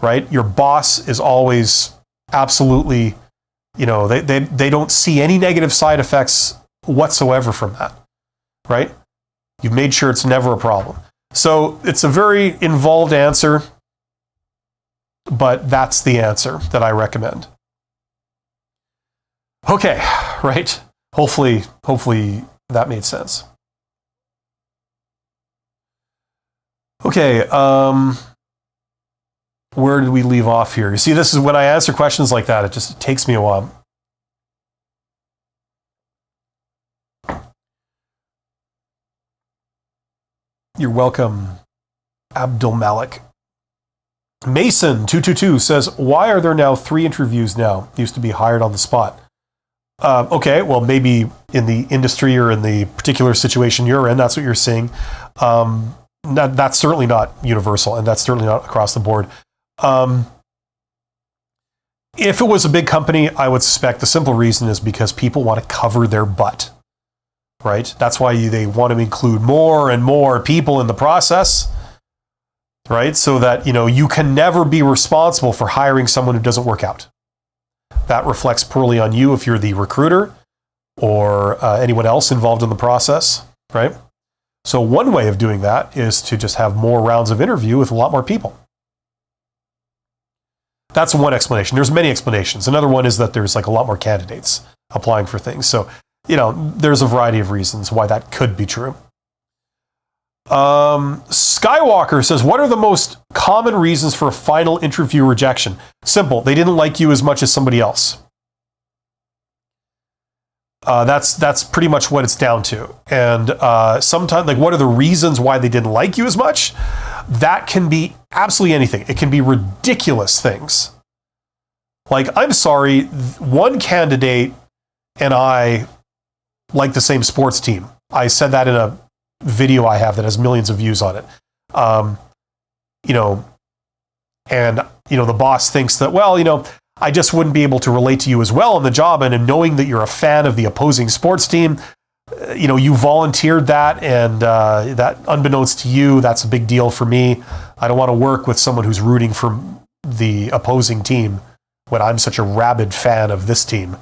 right? Your boss is always absolutely, they don't see any negative side effects whatsoever from that, right? You've made sure it's never a problem. So it's a very involved answer, but that's the answer that I recommend. Okay, right? Hopefully that made sense. Okay, where did we leave off here? You see, this is when I answer questions like that, it takes me a while. You're welcome, Abdul Malik. Mason222 says, why are there now 3 interviews now? Used to be hired on the spot. Okay, well, maybe in the industry or in the particular situation you're in, that's what you're seeing. That's certainly not universal, and that's certainly not across the board. If it was a big company, I would suspect the simple reason is because people want to cover their butt, right? That's why they want to include more and more people in the process, right? So that, you can never be responsible for hiring someone who doesn't work out. That reflects poorly on you if you're the recruiter or anyone else involved in the process, right? So one way of doing that is to just have more rounds of interview with a lot more people. That's one explanation. There's many explanations. Another one is that there's a lot more candidates applying for things. So, there's a variety of reasons why that could be true. Skywalker says, what are the most common reasons for a final interview rejection? Simple. They didn't like you as much as somebody else. That's pretty much what it's down to. And sometimes, like, what are the reasons why they didn't like you as much? That can be absolutely anything. It can be ridiculous things. Like, I'm sorry, one candidate and I like the same sports team. I said that in a video I have that has millions of views on it. The boss thinks that, well, I just wouldn't be able to relate to you as well on the job. And in knowing that you're a fan of the opposing sports team, you volunteered that, and that, unbeknownst to you, that's a big deal for me. I don't want to work with someone who's rooting for the opposing team when I'm such a rabid fan of this team.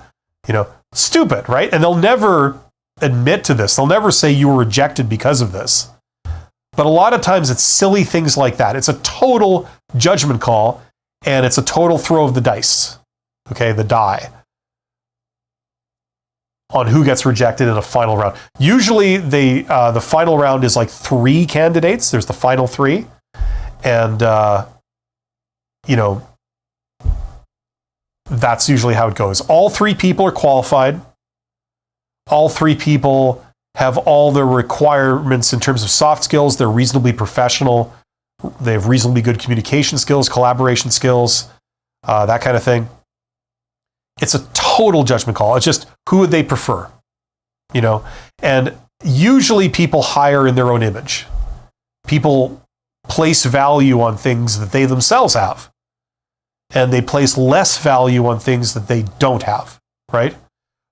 Stupid, right? And they'll never admit to this. They'll never say you were rejected because of this. But a lot of times it's silly things like that. It's a total judgment call, and it's a total throw of the dice, okay, the die, on who gets rejected in a final round. Usually the final round is like 3 candidates. There's the final 3. And, that's usually how it goes. All 3 people are qualified. All 3 people have all the requirements in terms of soft skills. They're reasonably professional. They have reasonably good communication skills, collaboration skills, that kind of thing. It's a total judgment call. It's just, who would they prefer? And usually people hire in their own image. People place value on things that they themselves have. And they place less value on things that they don't have, right?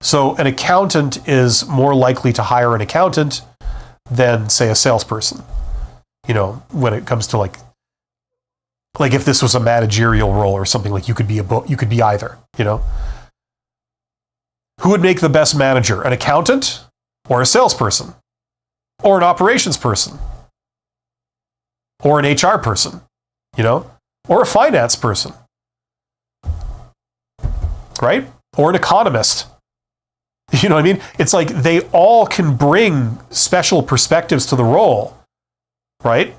So an accountant is more likely to hire an accountant than, say, a salesperson. When it comes to like if this was a managerial role or something, like you could be either. Who would make the best manager? An accountant or a salesperson? Or an operations person? Or an HR person? Or a finance person? Right? Or an economist? You know what I mean? It's like they all can bring special perspectives to the role, right?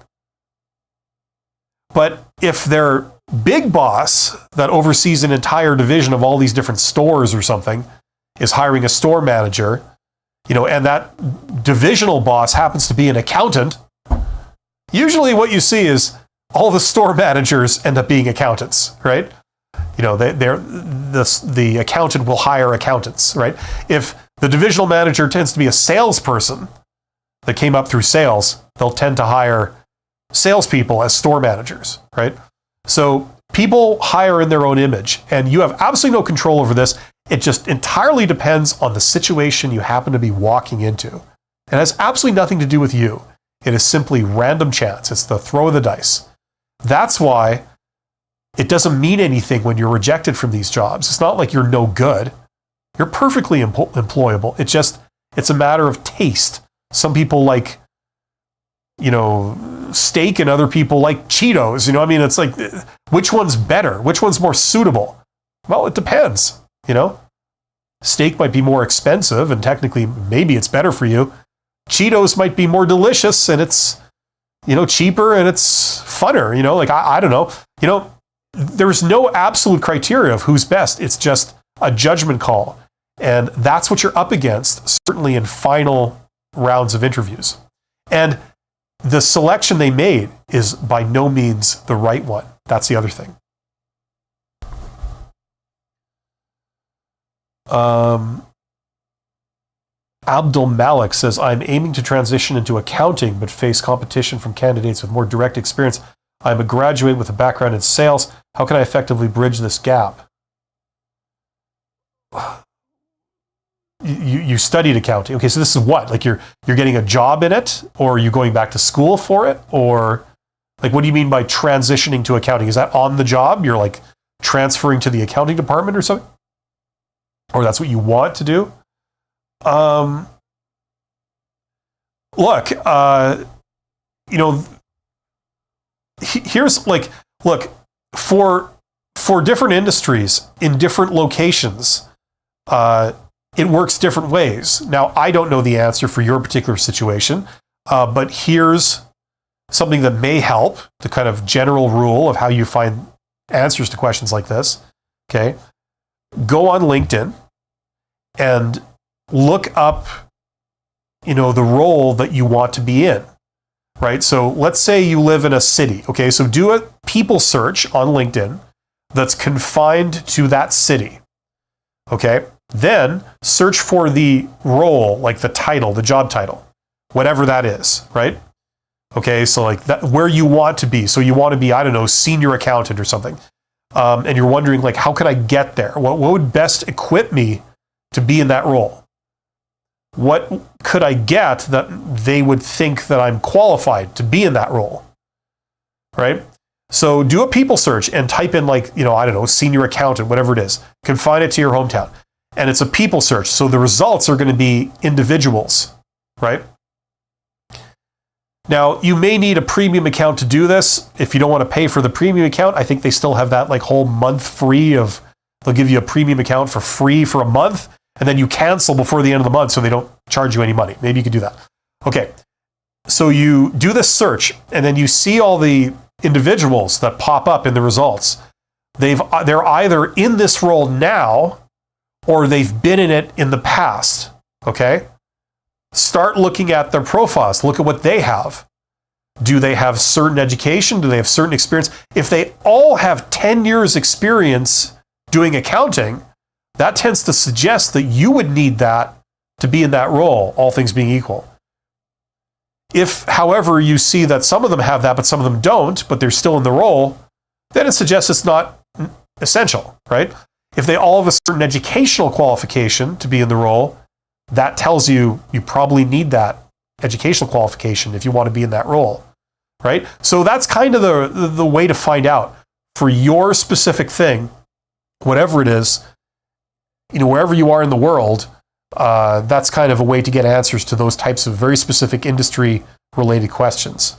But if their big boss that oversees an entire division of all these different stores or something is hiring a store manager, and that divisional boss happens to be an accountant, usually what you see is all the store managers end up being accountants, right? The accountant will hire accountants, right? If the divisional manager tends to be a salesperson that came up through sales, they'll tend to hire salespeople as store managers, right? So people hire in their own image, and you have absolutely no control over this. It just entirely depends on the situation you happen to be walking into. It has absolutely nothing to do with you. It is simply random chance. It's the throw of the dice. That's why it doesn't mean anything when you're rejected from these jobs. It's not like you're no good. You're perfectly employable. It's a matter of taste. Some people like, steak, and other people like Cheetos. It's like, which one's better? Which one's more suitable? Well, it depends. Steak might be more expensive, and technically maybe it's better for you. Cheetos might be more delicious, and it's, cheaper, and it's funner. I don't know. There's no absolute criteria of who's best. It's just a judgment call. And that's what you're up against, certainly in final rounds of interviews. And the selection they made is by no means the right one. That's the other thing. Abdul Malik says, I'm aiming to transition into accounting, but face competition from candidates with more direct experience. I'm a graduate with a background in sales. How can I effectively bridge this gap? You studied accounting. Okay, so this is what? Like you're getting a job in it, or are you going back to school for it? Or like, what do you mean by transitioning to accounting? Is that on the job? You're like transferring to the accounting department or something? Or that's what you want to do? Here's like, look, for different industries in different locations, it works different ways. Now, I don't know the answer for your particular situation, but here's something that may help, the kind of general rule of how you find answers to questions like this. Okay. Go on LinkedIn and look up, the role that you want to be in, right? So let's say you live in a city. Okay, so do a people search on LinkedIn that's confined to that city. Okay, then search for the role, like the title, the job title, whatever that is, right? Okay, so like that, where you want to be. So you want to be, I don't know, senior accountant or something. And you're wondering, like, how can I get there? What would best equip me to be in that role? What could I get that they would think that I'm qualified to be in that role, right? So do a people search and type in, like, I don't know, senior accountant, whatever it is. Confine it to your hometown. And it's a people search. So the results are going to be individuals, right? Now, you may need a premium account to do this. If you don't want to pay for the premium account, I think they still have that like whole month free of, they'll give you a premium account for free for a month, and then you cancel before the end of the month so they don't charge you any money. Maybe you could do that. Okay, so you do this search, and then you see all the individuals that pop up in the results. They're either in this role now, or they've been in it in the past, okay? Start looking at their profiles. Look at what they have. Do they have certain education? Do they have certain experience? If they all have 10 years experience doing accounting, that tends to suggest that you would need that to be in that role, all things being equal. If, however, you see that some of them have that, but some of them don't, but they're still in the role, then it suggests it's not essential, right? If they all have a certain educational qualification to be in the role, that tells you you probably need that educational qualification if you want to be in that role, right? So that's kind of the way to find out for your specific thing, whatever it is, wherever you are in the world, that's kind of a way to get answers to those types of very specific industry-related questions.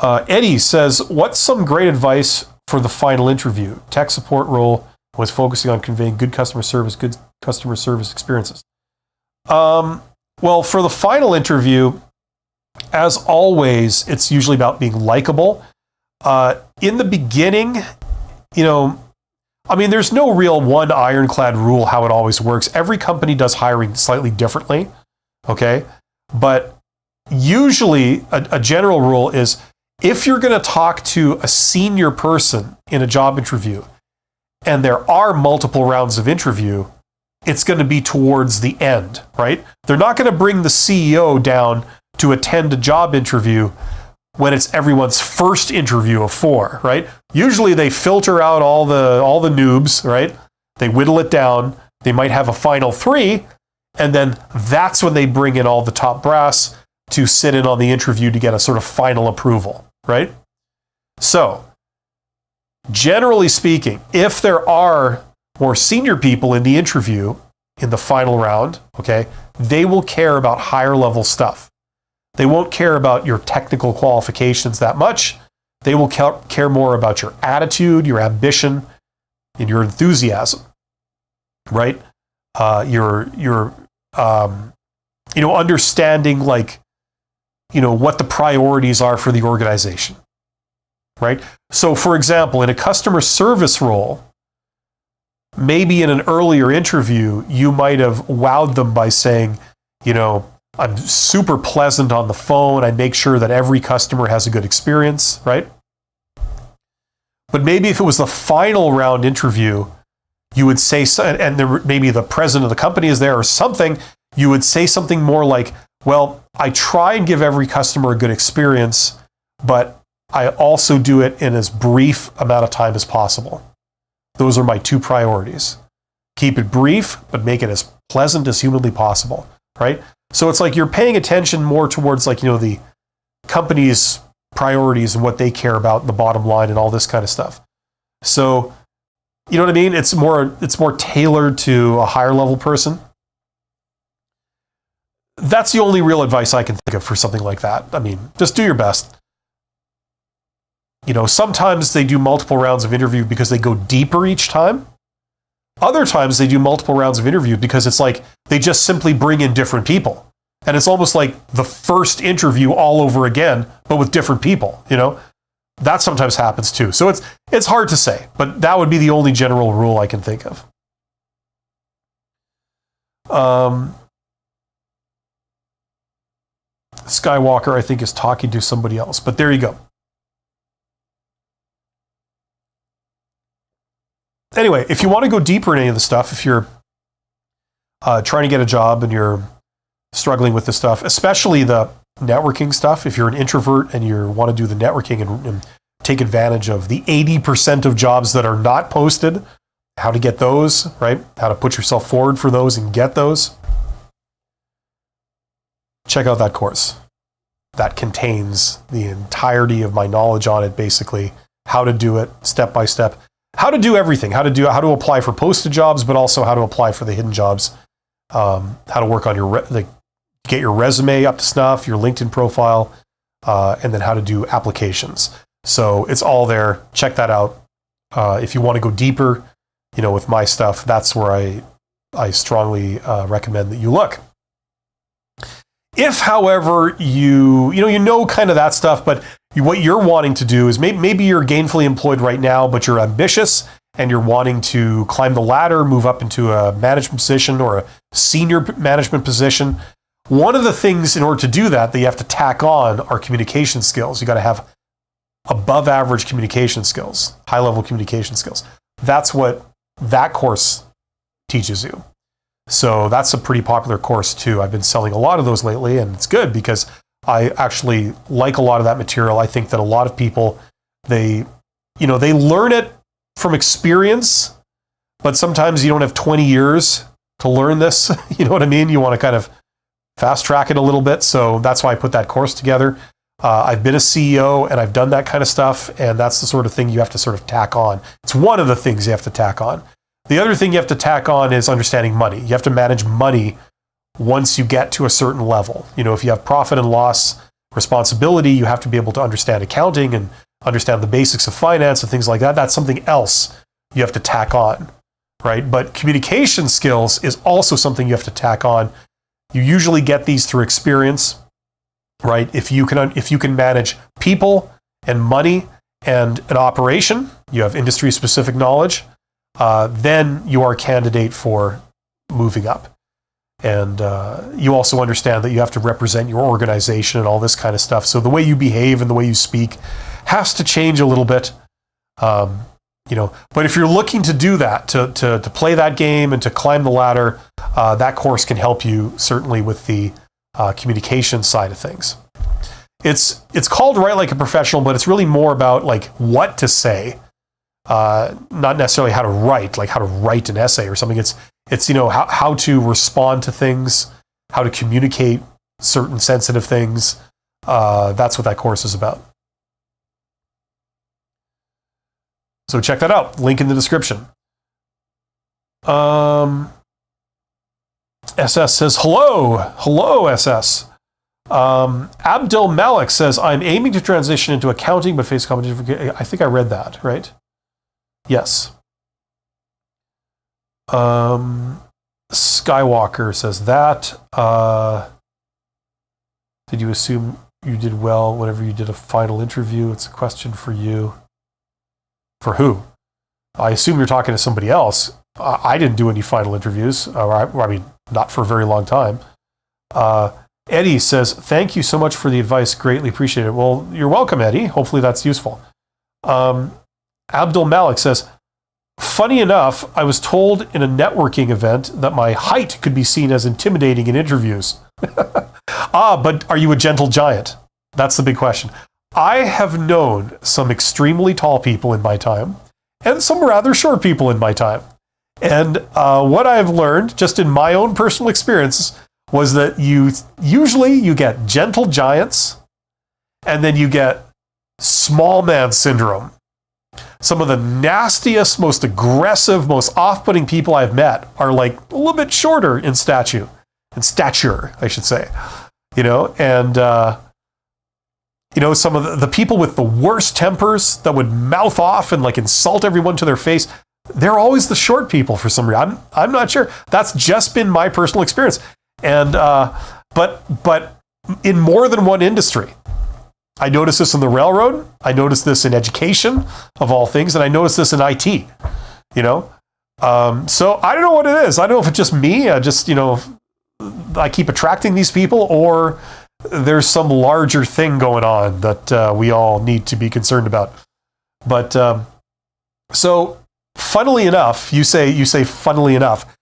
Eddie says, what's some great advice for the final interview? Tech support role was focusing on conveying good customer service experiences. Well, for the final interview, as always, it's usually about being likable. In the beginning, there's no real one ironclad rule how it always works. Every company does hiring slightly differently, okay? But usually a general rule is if you're going to talk to a senior person in a job interview, and there are multiple rounds of interview, it's going to be towards the end, right? They're not going to bring the CEO down to attend a job interview when it's everyone's first interview of 4, right? Usually they filter out all the noobs, right? They whittle it down. They might have a final 3, and then that's when they bring in all the top brass to sit in on the interview to get a sort of final approval, right? So, generally speaking, if there are more senior people in the interview in the final round, okay, they will care about higher level stuff. They won't care about your technical qualifications that much. They will care more about your attitude, your ambition, and your enthusiasm, right? Your understanding, like, what the priorities are for the organization, right? So, for example, in a customer service role, maybe in an earlier interview, you might have wowed them by saying, I'm super pleasant on the phone. I make sure that every customer has a good experience, right? But maybe if it was the final round interview, you would say, and maybe the president of the company is there or something, you would say something more like, well, I try and give every customer a good experience, but I also do it in as brief amount of time as possible. Those are my 2 priorities. Keep it brief, but make it as pleasant as humanly possible, right? So it's like you're paying attention more towards, like, the company's priorities and what they care about, and the bottom line and all this kind of stuff. So, you know what I mean? It's more tailored to a higher level person. That's the only real advice I can think of for something like that. I mean, just do your best. Sometimes they do multiple rounds of interview because they go deeper each time. Other times they do multiple rounds of interview because it's like they just simply bring in different people. And it's almost like the first interview all over again, but with different people, That sometimes happens too. So it's hard to say, but that would be the only general rule I can think of. Skywalker, I think, is talking to somebody else, but there you go. Anyway, if you want to go deeper in any of the stuff, if you're trying to get a job and you're struggling with this stuff, especially the networking stuff, if you're an introvert and you want to do the networking and take advantage of the 80% of jobs that are not posted, how to get those, right? How to put yourself forward for those and get those. Check out that course. That contains the entirety of my knowledge on it, basically, how to do it step by step, how to do everything, how to apply for posted jobs, but also how to apply for the hidden jobs, how to work on your get your resume up to snuff, your LinkedIn profile, and then how to do applications. So it's all there. Check that out. If you want to go deeper, with my stuff, that's where I strongly recommend that you look. If, however, you know kind of that stuff, but what you're wanting to do is maybe you're gainfully employed right now, but you're ambitious and you're wanting to climb the ladder, move up into a management position or a senior management position. One of the things in order to do that you have to tack on are communication skills. You got to have above average communication skills, high level communication skills. That's what that course teaches you. So that's a pretty popular course too. I've been selling a lot of those lately, and it's good because I actually like a lot of that material. I think that a lot of people, they learn it from experience, but sometimes you don't have 20 years to learn this. You know what I mean? You want to kind of fast track it a little bit. So that's why I put that course together. I've been a CEO and I've done that kind of stuff, and that's the sort of thing you have to sort of tack on. It's one of the things you have to tack on. The other thing you have to tack on is understanding money. You have to manage money once you get to a certain level. If you have profit and loss responsibility, you have to be able to understand accounting and understand the basics of finance and things like that. That's something else you have to tack on, right? But communication skills is also something you have to tack on. You usually get these through experience, right? If you can manage people and money and an operation, you have industry-specific knowledge, then you are a candidate for moving up. And you also understand that you have to represent your organization and all this kind of stuff. So the way you behave and the way you speak has to change a little bit. But if you're looking to do that, to play that game and to climb the ladder, that course can help you certainly with the communication side of things. It's called Write Like a Professional, but it's really more about like what to say. Not necessarily how to write, like how to write an essay or something. It's how to respond to things, how to communicate certain sensitive things. That's what that course is about. So check that out. Link in the description. SS says, hello, SS. Abdul Malik says, I'm aiming to transition into accounting, but face competition. I think I read that, right? Yes. Skywalker says that. Did you assume you did well whenever you did a final interview? It's a question for you. For who? I assume you're talking to somebody else. I didn't do any final interviews. Not for a very long time. Eddie says, thank you so much for the advice. Greatly appreciate it. Well, you're welcome, Eddie. Hopefully that's useful. Abdul Malik says, funny enough, I was told in a networking event that my height could be seen as intimidating in interviews. But are you a gentle giant? That's the big question. I have known some extremely tall people in my time and some rather short people in my time. And what I've learned, just in my own personal experience, was that you get gentle giants and then you get small man syndrome. Some of the nastiest, most aggressive, most off-putting people I've met are like a little bit shorter in stature, I should say. Some of the people with the worst tempers that would mouth off and like insult everyone to their face, they're always the short people for some reason. I'm not sure. That's just been my personal experience. And but in more than one industry. I noticed this in the railroad. I noticed this in education, of all things, and I noticed this in IT. So I don't know what it is. I don't know if it's just me. I keep attracting these people, or there's some larger thing going on that we all need to be concerned about. But so, funnily enough, you say funnily enough,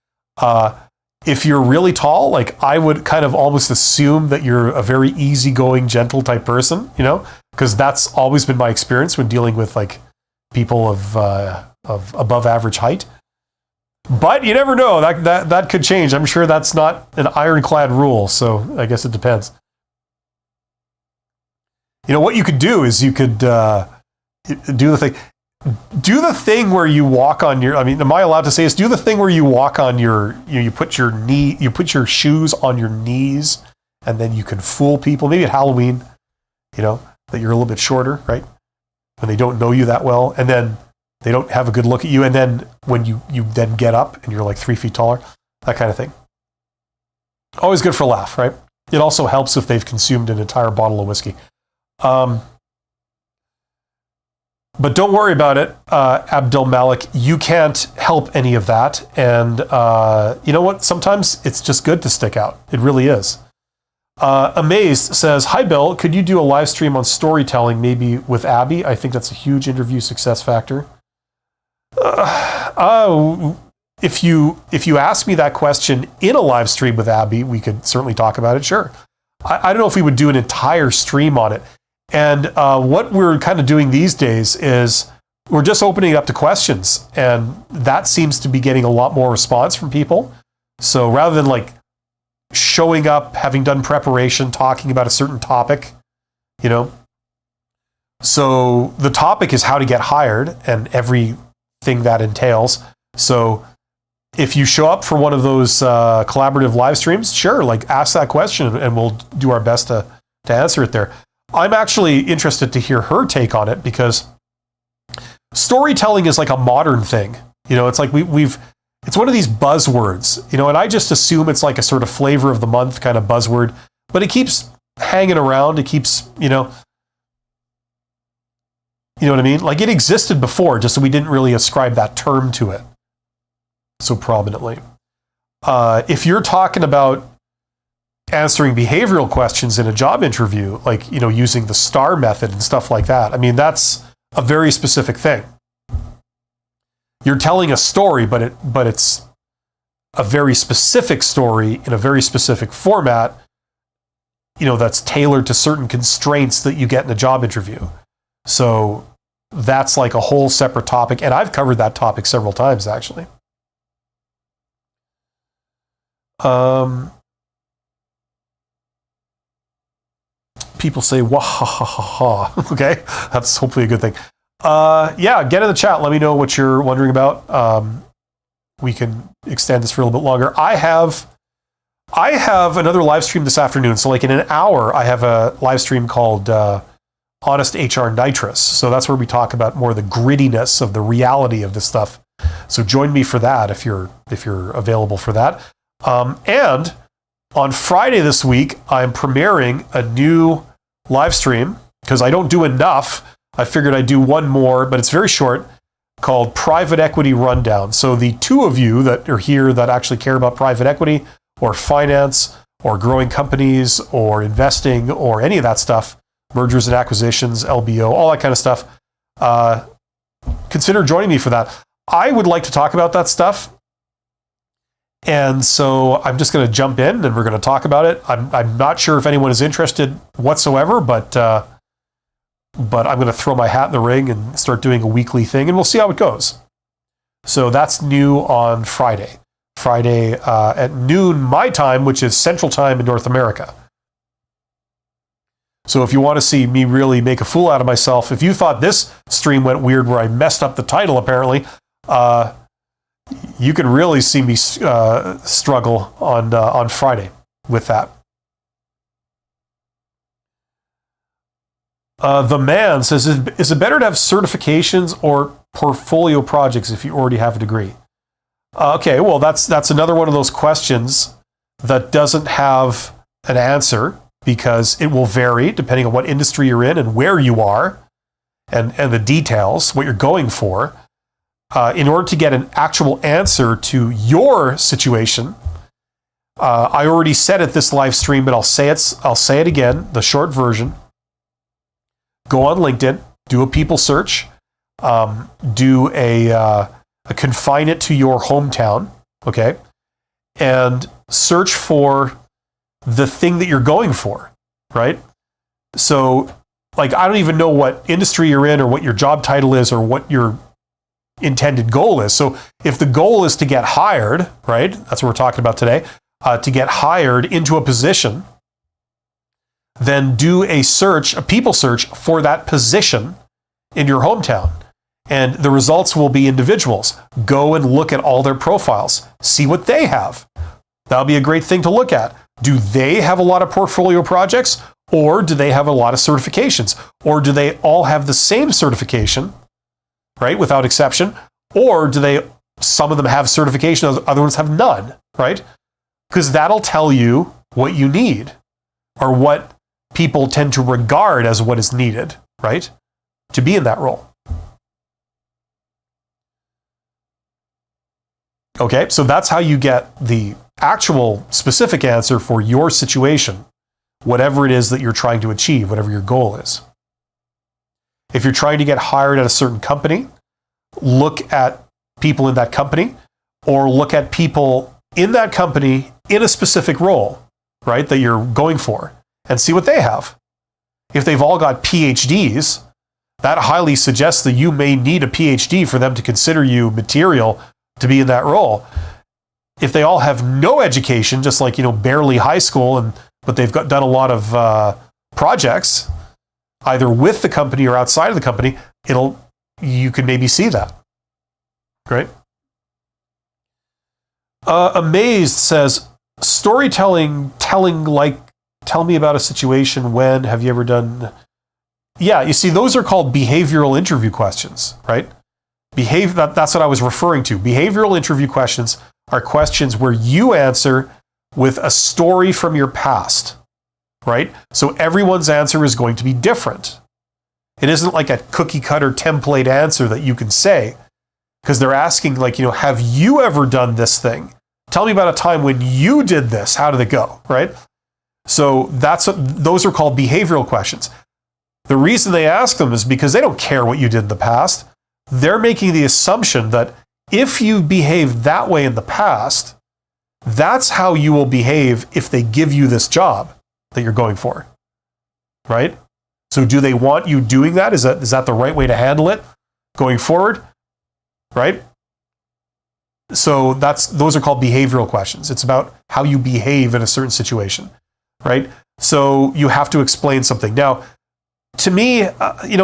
if you're really tall, like I would kind of almost assume that you're a very easygoing, gentle type person, because that's always been my experience when dealing with like people of above average height. But you never know. That could change. I'm sure that's not an ironclad rule. So I guess it depends. What you could do is you could do the thing where you walk on your. I mean, am I allowed to say this? Do the thing where you walk on your. You put your shoes on your knees, and then you can fool people. Maybe at Halloween, that you're a little bit shorter, right? When they don't know you that well, and then they don't have a good look at you, and then when you then get up and you're like 3 feet taller, that kind of thing. Always good for a laugh, right? It also helps if they've consumed an entire bottle of whiskey. But don't worry about it, Abdul Malik. You can't help any of that. And you know what? Sometimes it's just good to stick out. It really is. Amazed says, "Hi, Bill. Could you do a live stream on storytelling, maybe with Abby? I think that's a huge interview success factor." If you ask me that question in a live stream with Abby, we could certainly talk about it. Sure. I don't know if we would do an entire stream on it. And what we're kind of doing these days is we're just opening it up to questions, and that seems to be getting a lot more response from people. So rather than like showing up, having done preparation, talking about a certain topic, so the topic is how to get hired and everything that entails. So if you show up for one of those collaborative live streams, sure, like ask that question and we'll do our best to answer it there. I'm actually interested to hear her take on it, because storytelling is like a modern thing. It's like it's one of these buzzwords, and I just assume it's like a sort of flavor of the month kind of buzzword, but it keeps hanging around. It keeps, you know what I mean? Like it existed before, just so we didn't really ascribe that term to it so prominently. If you're talking about answering behavioral questions in a job interview, like, using the STAR method and stuff like that, I mean, that's a very specific thing. You're telling a story, but it's a very specific story in a very specific format, that's tailored to certain constraints that you get in a job interview. So that's like a whole separate topic, and I've covered that topic several times, actually. People say, wah ha ha ha ha. Okay, that's hopefully a good thing. Yeah, get in the chat. Let me know what you're wondering about. We can extend this for a little bit longer. I have another live stream this afternoon. So like in an hour, I have a live stream called Honest HR Nitrous. So that's where we talk about more the grittiness of the reality of this stuff. So join me for that if you're available for that. And on Friday this week, I'm premiering a new live stream because I don't do enough. I figured I'd do one more, but it's very short, called Private Equity Rundown. So the two of you that are here that actually care about private equity or finance or growing companies or investing or any of that stuff, mergers and acquisitions, LBO, all that kind of stuff, consider joining me for that. I would like to talk about that stuff. And so I'm just going to jump in and we're going to talk about it. I'm not sure if anyone is interested whatsoever, but I'm going to throw my hat in the ring and start doing a weekly thing, and we'll see how it goes. So that's new on Friday. Friday at noon my time, which is Central Time in North America. So if you want to see me really make a fool out of myself, if you thought this stream went weird where I messed up the title apparently, you can really see me struggle on Friday with that. The man says, is it better to have certifications or portfolio projects if you already have a degree? Okay, well, that's another one of those questions that doesn't have an answer because it will vary depending on what industry you're in and where you are and the details, what you're going for. in order to get an actual answer to your situation, I already said it this live stream, but I'll say it again, the short version. Go on LinkedIn, do a people search, do a confine it to your hometown, okay? And search for the thing that you're going for, right? So, like, I don't even know what industry you're in or what your job title is or what your intended goal is. So if the goal is to get hired, right? That's what we're talking about today, to get hired into a position, then do a people search for that position in your hometown. And the results will be individuals. Go and look at all their profiles. See what they have. That'll be a great thing to look at. Do they have a lot of portfolio projects, or do they have a lot of certifications? Or do they all have the same certification, right, without exception? Or do some of them have certification, other ones have none, right? Because that'll tell you what you need, or what people tend to regard as what is needed, right, to be in that role. Okay, so that's how you get the actual specific answer for your situation, whatever it is that you're trying to achieve, whatever your goal is. If you're trying to get hired at a certain company, look at people in that company, or look at people in that company in a specific role, right, that you're going for, and see what they have. If they've all got PhDs, that highly suggests that you may need a PhD for them to consider you material to be in that role. If they all have no education, just like, barely high school, but they've done a lot of projects, either with the company or outside of the company, you can maybe see that, right? Amazed says, storytelling, tell me about a situation when, have you ever done? Yeah, you see, those are called behavioral interview questions, right? That's what I was referring to. Behavioral interview questions are questions where you answer with a story from your past, right? So everyone's answer is going to be different. It isn't like a cookie cutter template answer that you can say, because they're asking, have you ever done this thing? Tell me about a time when you did this. How did it go, right? So those are called behavioral questions. The reason they ask them is because they don't care what you did in the past. They're making the assumption that if you behaved that way in the past, that's how you will behave if they give you this job that you're going for, right? So do they want you doing that? Is that the right way to handle it going forward, right? So those are called behavioral questions. It's about how you behave in a certain situation, right? So you have to explain something. Now, to me,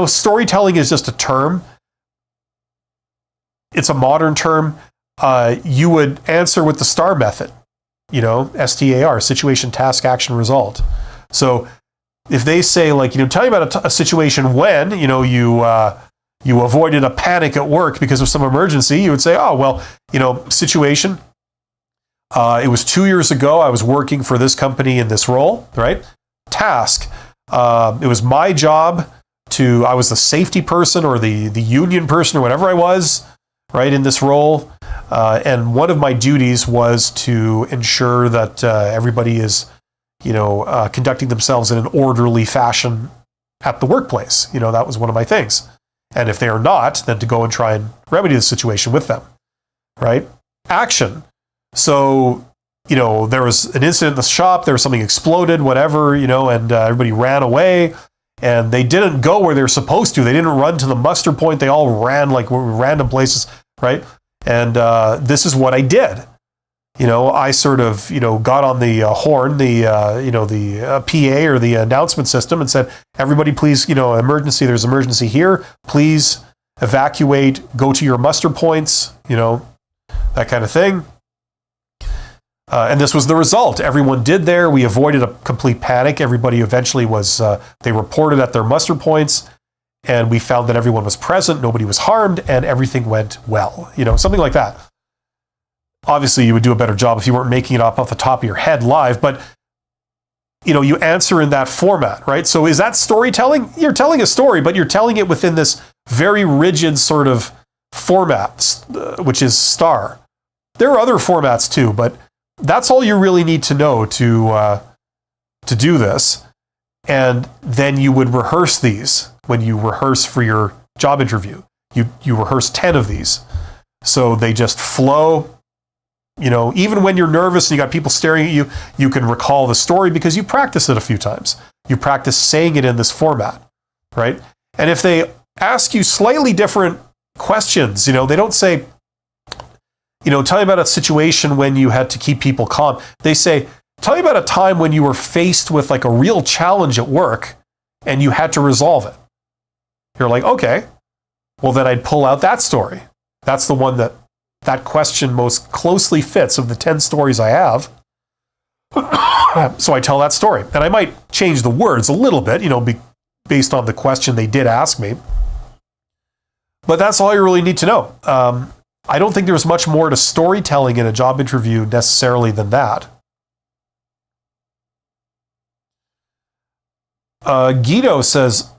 storytelling is just a term. It's a modern term. You would answer with the STAR method, STAR, situation, task, action, result. So if they say, tell me about a situation when, you avoided a panic at work because of some emergency, you would say, oh, well, situation. It was 2 years ago. I was working for this company in this role, right? Task. It was my job I was the safety person or the union person or whatever I was, right, in this role. And one of my duties was to ensure that everybody is, conducting themselves in an orderly fashion at the workplace. That was one of my things. And if they are not, then to go and try and remedy the situation with them, right? Action. So, there was an incident in the shop, there was something exploded, whatever, and everybody ran away. And they didn't go where they were supposed to. They didn't run to the muster point. They all ran random places, right? And this is what I did. I sort of, got on the horn, the PA or the announcement system and said, everybody please, emergency, there's emergency here. Please evacuate, go to your muster points, that kind of thing. And this was the result. Everyone did there. We avoided a complete panic. Everybody eventually they reported at their muster points, and we found that everyone was present, nobody was harmed, and everything went well. Something like that. Obviously, you would do a better job if you weren't making it up off the top of your head live, but you answer in that format, right? So is that storytelling? You're telling a story, but you're telling it within this very rigid sort of formats, which is STAR. There are other formats too, but that's all you really need to know to do this. And then you would rehearse these when you rehearse for your job interview. You rehearse 10 of these. So they just flow. Even when you're nervous and you got people staring at you, you can recall the story because you practice it a few times. You practice saying it in this format, right? And if they ask you slightly different questions, they don't say, tell me about a situation when you had to keep people calm. They say, tell me about a time when you were faced with like a real challenge at work and you had to resolve it. You're like, okay, well then I'd pull out that story. That's the one that question most closely fits of the 10 stories I have. So I tell that story. And I might change the words a little bit, based on the question they did ask me. But that's all you really need to know. I don't think there's much more to storytelling in a job interview necessarily than that. Guido says,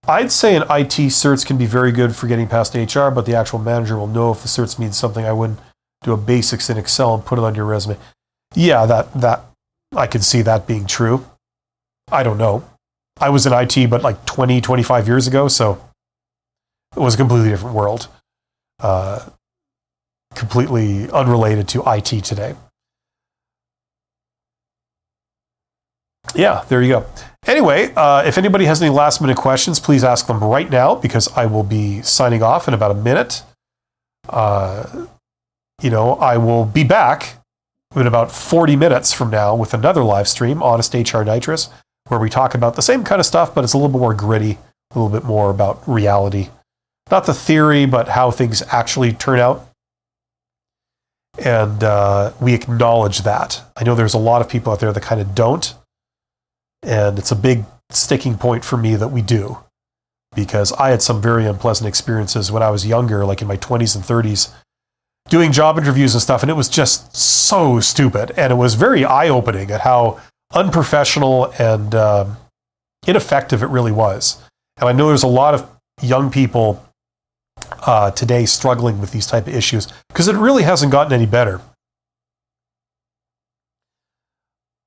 I'd say an IT certs can be very good for getting past HR, but the actual manager will know if the certs means something. I wouldn't do a basics in Excel and put it on your resume. Yeah, that I can see that being true. I don't know. I was in IT, but like 20, 25 years ago, so it was a completely different world. Completely unrelated to IT today. Yeah, there you go. Anyway, if anybody has any last minute questions, please ask them right now because I will be signing off in about a minute. I will be back in about 40 minutes from now with another live stream, Honest HR Nitrous, where we talk about the same kind of stuff, but it's a little bit more gritty, a little bit more about reality. Not the theory, but how things actually turn out. And we acknowledge that. I know there's a lot of people out there that kind of don't. And it's a big sticking point for me that we do. Because I had some very unpleasant experiences when I was younger, like in my 20s and 30s, doing job interviews and stuff, and it was just so stupid. And it was very eye-opening at how unprofessional and ineffective it really was. And I know there's a lot of young people today struggling with these type of issues because it really hasn't gotten any better.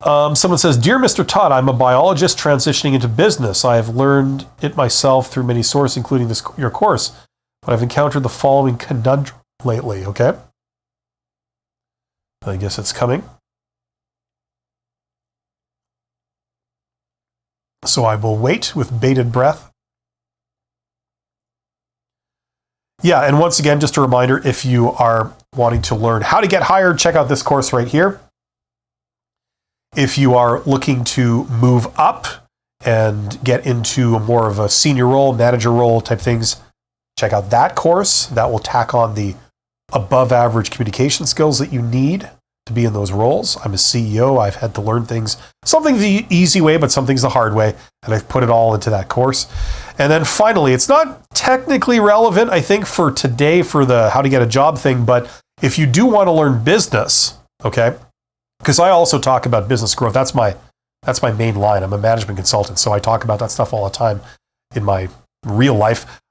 Someone says, Dear Mr. Todd, I'm a biologist transitioning into business. I have learned it myself through many sources, including your course, but I've encountered the following conundrum lately, okay? I guess it's coming. So I will wait with bated breath. Yeah, and once again, just a reminder, if you are wanting to learn how to get hired, check out this course right here. If you are looking to move up and get into more of a senior role, manager role type things, check out that course. That will tack on the above average communication skills that you need to be in those roles. I'm a CEO. I've had to learn things, some things the easy way, but some things the hard way. And I've put it all into that course. And then finally, it's not technically relevant, I think, for today for the how to get a job thing. But if you do want to learn business, okay, because I also talk about business growth. That's my main line. I'm a management consultant, so I talk about that stuff all the time in my real life.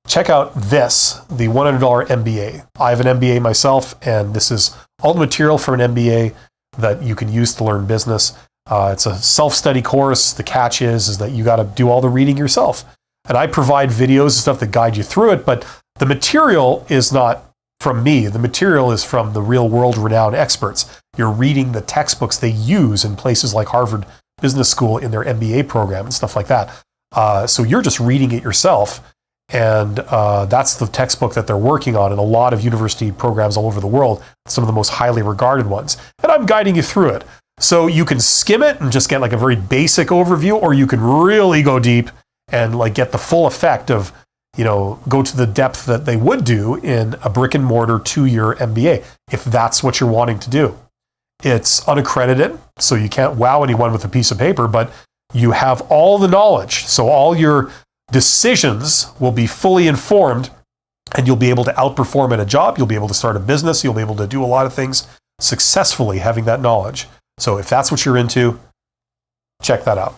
Check out this, the $100 MBA. I have an MBA myself, and this is all the material for an MBA that you can use to learn business. It's a self-study course. The catch is that you got to do all the reading yourself. And I provide videos and stuff that guide you through it, but the material is not from me. The material is from the real world renowned experts. You're reading the textbooks they use in places like Harvard Business School in their MBA program and stuff like that. So you're just reading it yourself. And that's the textbook that they're working on in a lot of university programs all over the world, some of the most highly regarded ones. And I'm guiding you through it. So you can skim it and just get like a very basic overview, or you can really go deep and like get the full effect of, go to the depth that they would do in a brick and mortar 2-year MBA, if that's what you're wanting to do. It's unaccredited, so you can't wow anyone with a piece of paper, but you have all the knowledge. So all your decisions will be fully informed, and you'll be able to outperform at a job. You'll be able to start a business. You'll be able to do a lot of things successfully having that knowledge. So if that's what you're into, check that out.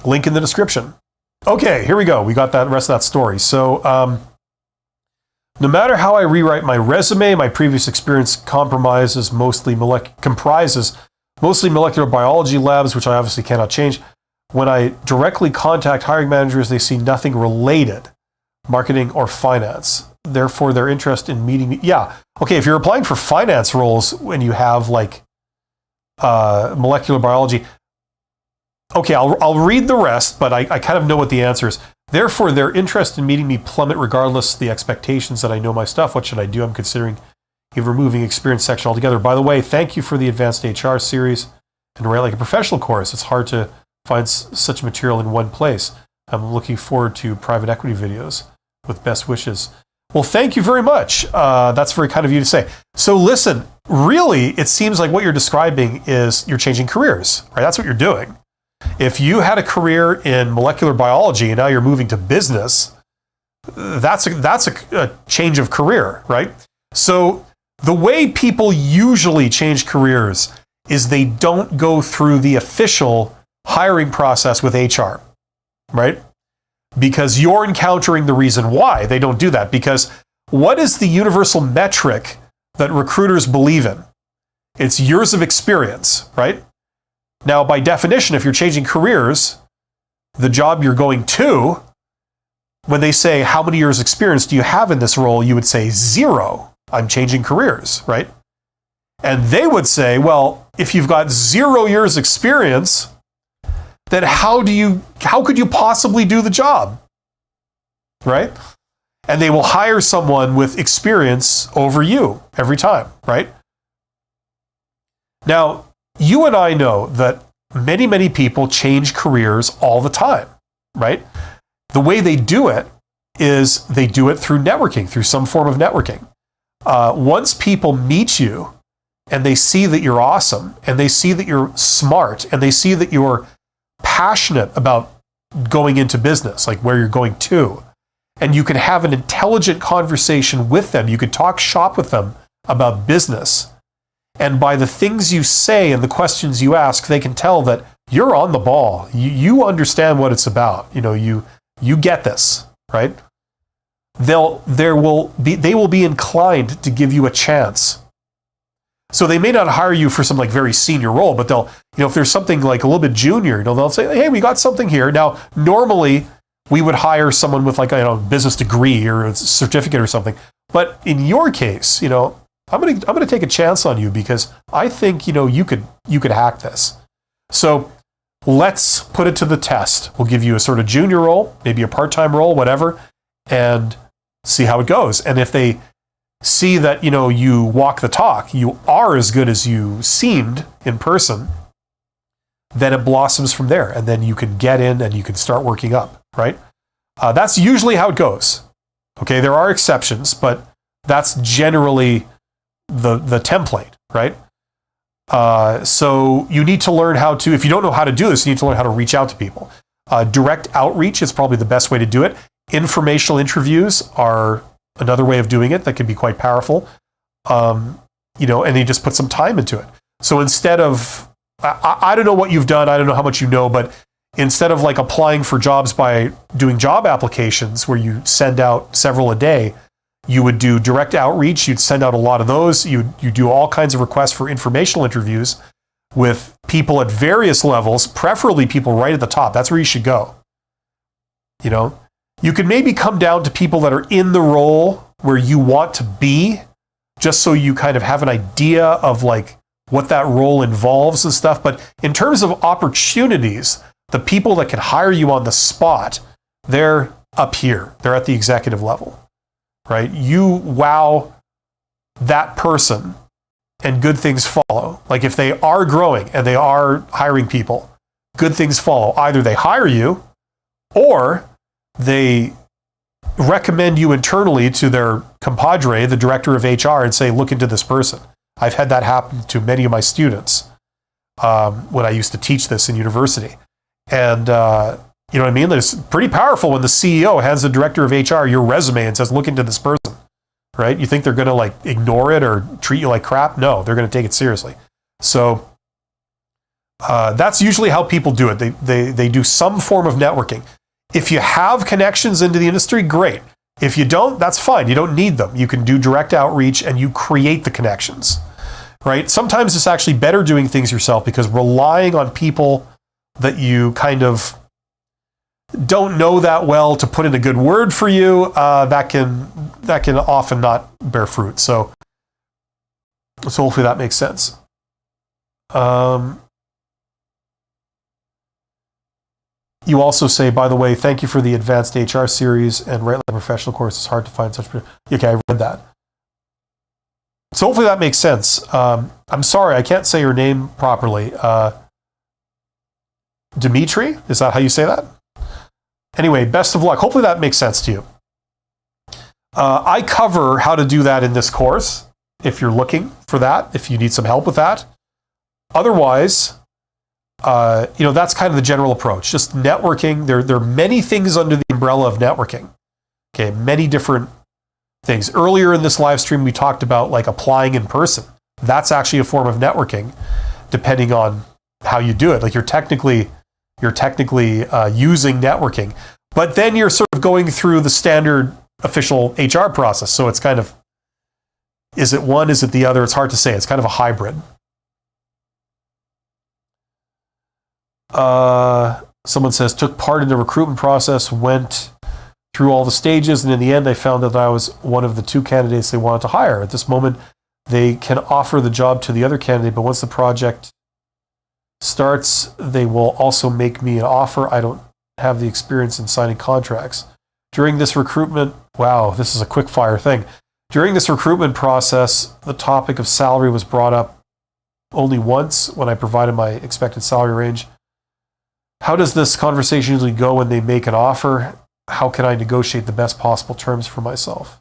Link in the description. Okay, here we go. We got that rest of that story. So No matter how I rewrite my resume, my previous experience comprises mostly molecular biology labs, which I obviously cannot change. When I directly contact hiring managers, they see nothing related, marketing or finance. Therefore, their interest in meeting me. Yeah. Okay. If you're applying for finance roles when you have like molecular biology, okay, I'll read the rest, but I kind of know what the answer is. Therefore, their interest in meeting me plummet regardless of the expectations that I know my stuff. What should I do? I'm considering removing experience section altogether. By the way, thank you for the Advanced HR series and Write Like a Professional course. It's hard to find such material in one place. I'm looking forward to private equity videos with best wishes. Well, thank you very much. That's very kind of you to say. So listen, really, it seems like what you're describing is you're changing careers, right? That's what you're doing. If you had a career in molecular biology and now you're moving to business, that's a change of career, right? So the way people usually change careers is they don't go through the official hiring process with HR, right? Because you're encountering the reason why they don't do that. Because what is the universal metric that recruiters believe in? It's years of experience, right? Now, by definition, if you're changing careers, the job you're going to, when they say, how many years experience do you have in this role? You would say 0. I'm changing careers, right? And they would say, well, if you've got 0 years experience, then how could you possibly do the job, right? And they will hire someone with experience over you every time, right? Now, you and I know that many, many people change careers all the time, right? The way they do it is they do it through networking, through some form of networking. Once people meet you and they see that you're awesome, and they see that you're smart, and they see that you're passionate about going into business, like where you're going to, and you can have an intelligent conversation with them, you could talk shop with them about business. And by the things you say and the questions you ask, they can tell that you're on the ball. You understand what it's about. You get this, right? They will be inclined to give you a chance. So they may not hire you for some like very senior role, but they'll, if there's something like a little bit junior, they'll say, hey, we got something here. Now, normally we would hire someone with like a business degree or a certificate or something. But in your case, I'm gonna take a chance on you because I think you could hack this. So let's put it to the test. We'll give you a sort of junior role, maybe a part-time role, whatever, and see how it goes. And if they see that you walk the talk, you are as good as you seemed in person, then it blossoms from there, and then you can get in and you can start working up, right? That's usually how it goes. Okay, there are exceptions, but that's generally the template, right? So you need to learn how to, if you don't know how to do this, you need to learn how to reach out to people. Direct outreach is probably the best way to do it. Informational interviews are another way of doing it that can be quite powerful. And you just put some time into it. So instead of, I don't know what you've done, I don't know how much you know, but instead of like applying for jobs by doing job applications where you send out several a day, you would do direct outreach. You'd send out a lot of those. You do all kinds of requests for informational interviews with people at various levels, preferably people right at the top. That's where you should go. You could maybe come down to people that are in the role where you want to be, just so you kind of have an idea of like what that role involves and stuff. But in terms of opportunities, the people that can hire you on the spot, they're up here. They're at the executive level. Right? You wow that person and good things follow. Like if they are growing and they are hiring people, good things follow. Either they hire you or they recommend you internally to their compadre, the director of HR, and say, look into this person. I've had that happen to many of my students when I used to teach this in university. And you know what I mean? It's pretty powerful when the CEO hands the director of HR your resume and says, look into this person, right? You think they're going to like ignore it or treat you like crap? No, they're going to take it seriously. So that's usually how people do it. They do some form of networking. If you have connections into the industry, great. If you don't, that's fine. You don't need them. You can do direct outreach and you create the connections, right? Sometimes it's actually better doing things yourself because relying on people that you kind of don't know that well to put in a good word for you, that can often not bear fruit. So hopefully that makes sense. You also say, by the way, thank you for the advanced HR series and Right Like a Professional course. It's hard to find such. Okay, I read that. So hopefully that makes sense. I'm sorry, I can't say your name properly. Dimitri, is that how you say that? Anyway, best of luck. Hopefully that makes sense to you. I cover how to do that in this course, if you're looking for that, if you need some help with that. Otherwise, that's kind of the general approach. Just networking. There are many things under the umbrella of networking. Okay, many different things. Earlier in this live stream, we talked about like applying in person. That's actually a form of networking, depending on how you do it. Like you're technically using networking, but then you're sort of going through the standard official HR process. So it's kind of, is it one, is it the other? It's hard to say. It's kind of a hybrid. Someone says, took part in the recruitment process, went through all the stages, and in the end, I found that I was one of the 2 candidates they wanted to hire. At this moment, they can offer the job to the other candidate, but once the project starts, they will also make me an offer. I don't have the experience in signing contracts. During this recruitment, wow, this is a quick fire thing. During this recruitment process, the topic of salary was brought up only once when I provided my expected salary range. How does this conversation usually go when they make an offer? How can I negotiate the best possible terms for myself?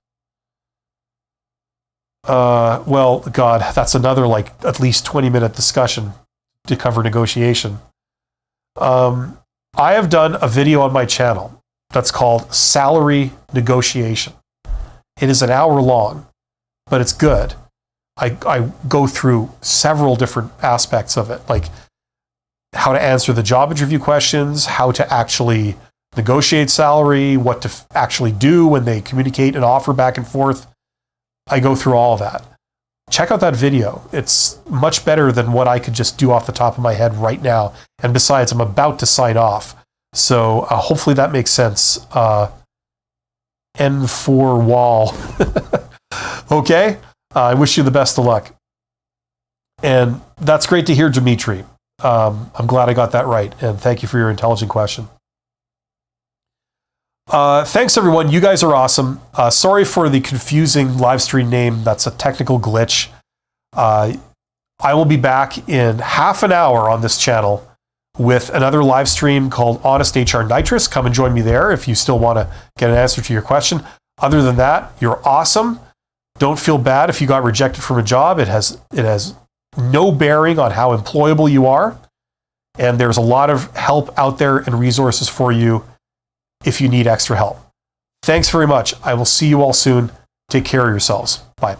Well, God, that's another like at least 20-minute discussion to cover negotiation. I have done a video on my channel that's called Salary Negotiation. It is an hour long, but it's good. I go through several different aspects of it, like how to answer the job interview questions, how to actually negotiate salary, what to actually do when they communicate an offer back and forth. I go through all of that. Check out that video. It's much better than what I could just do off the top of my head right now. And besides, I'm about to sign off. So hopefully that makes sense. N4 wall. Okay? I wish you the best of luck. And that's great to hear, Dimitri. I'm glad I got that right. And thank you for your intelligent question. Thanks, everyone. You guys are awesome. Sorry for the confusing live stream name. That's a technical glitch. I will be back in half an hour on this channel with another live stream called Honest HR Nitrous. Come and join me there if you still want to get an answer to your question. Other than that, you're awesome. Don't feel bad if you got rejected from a job. It has no bearing on how employable you are. And there's a lot of help out there and resources for you if you need extra help. Thanks very much. I will see you all soon. Take care of yourselves. Bye.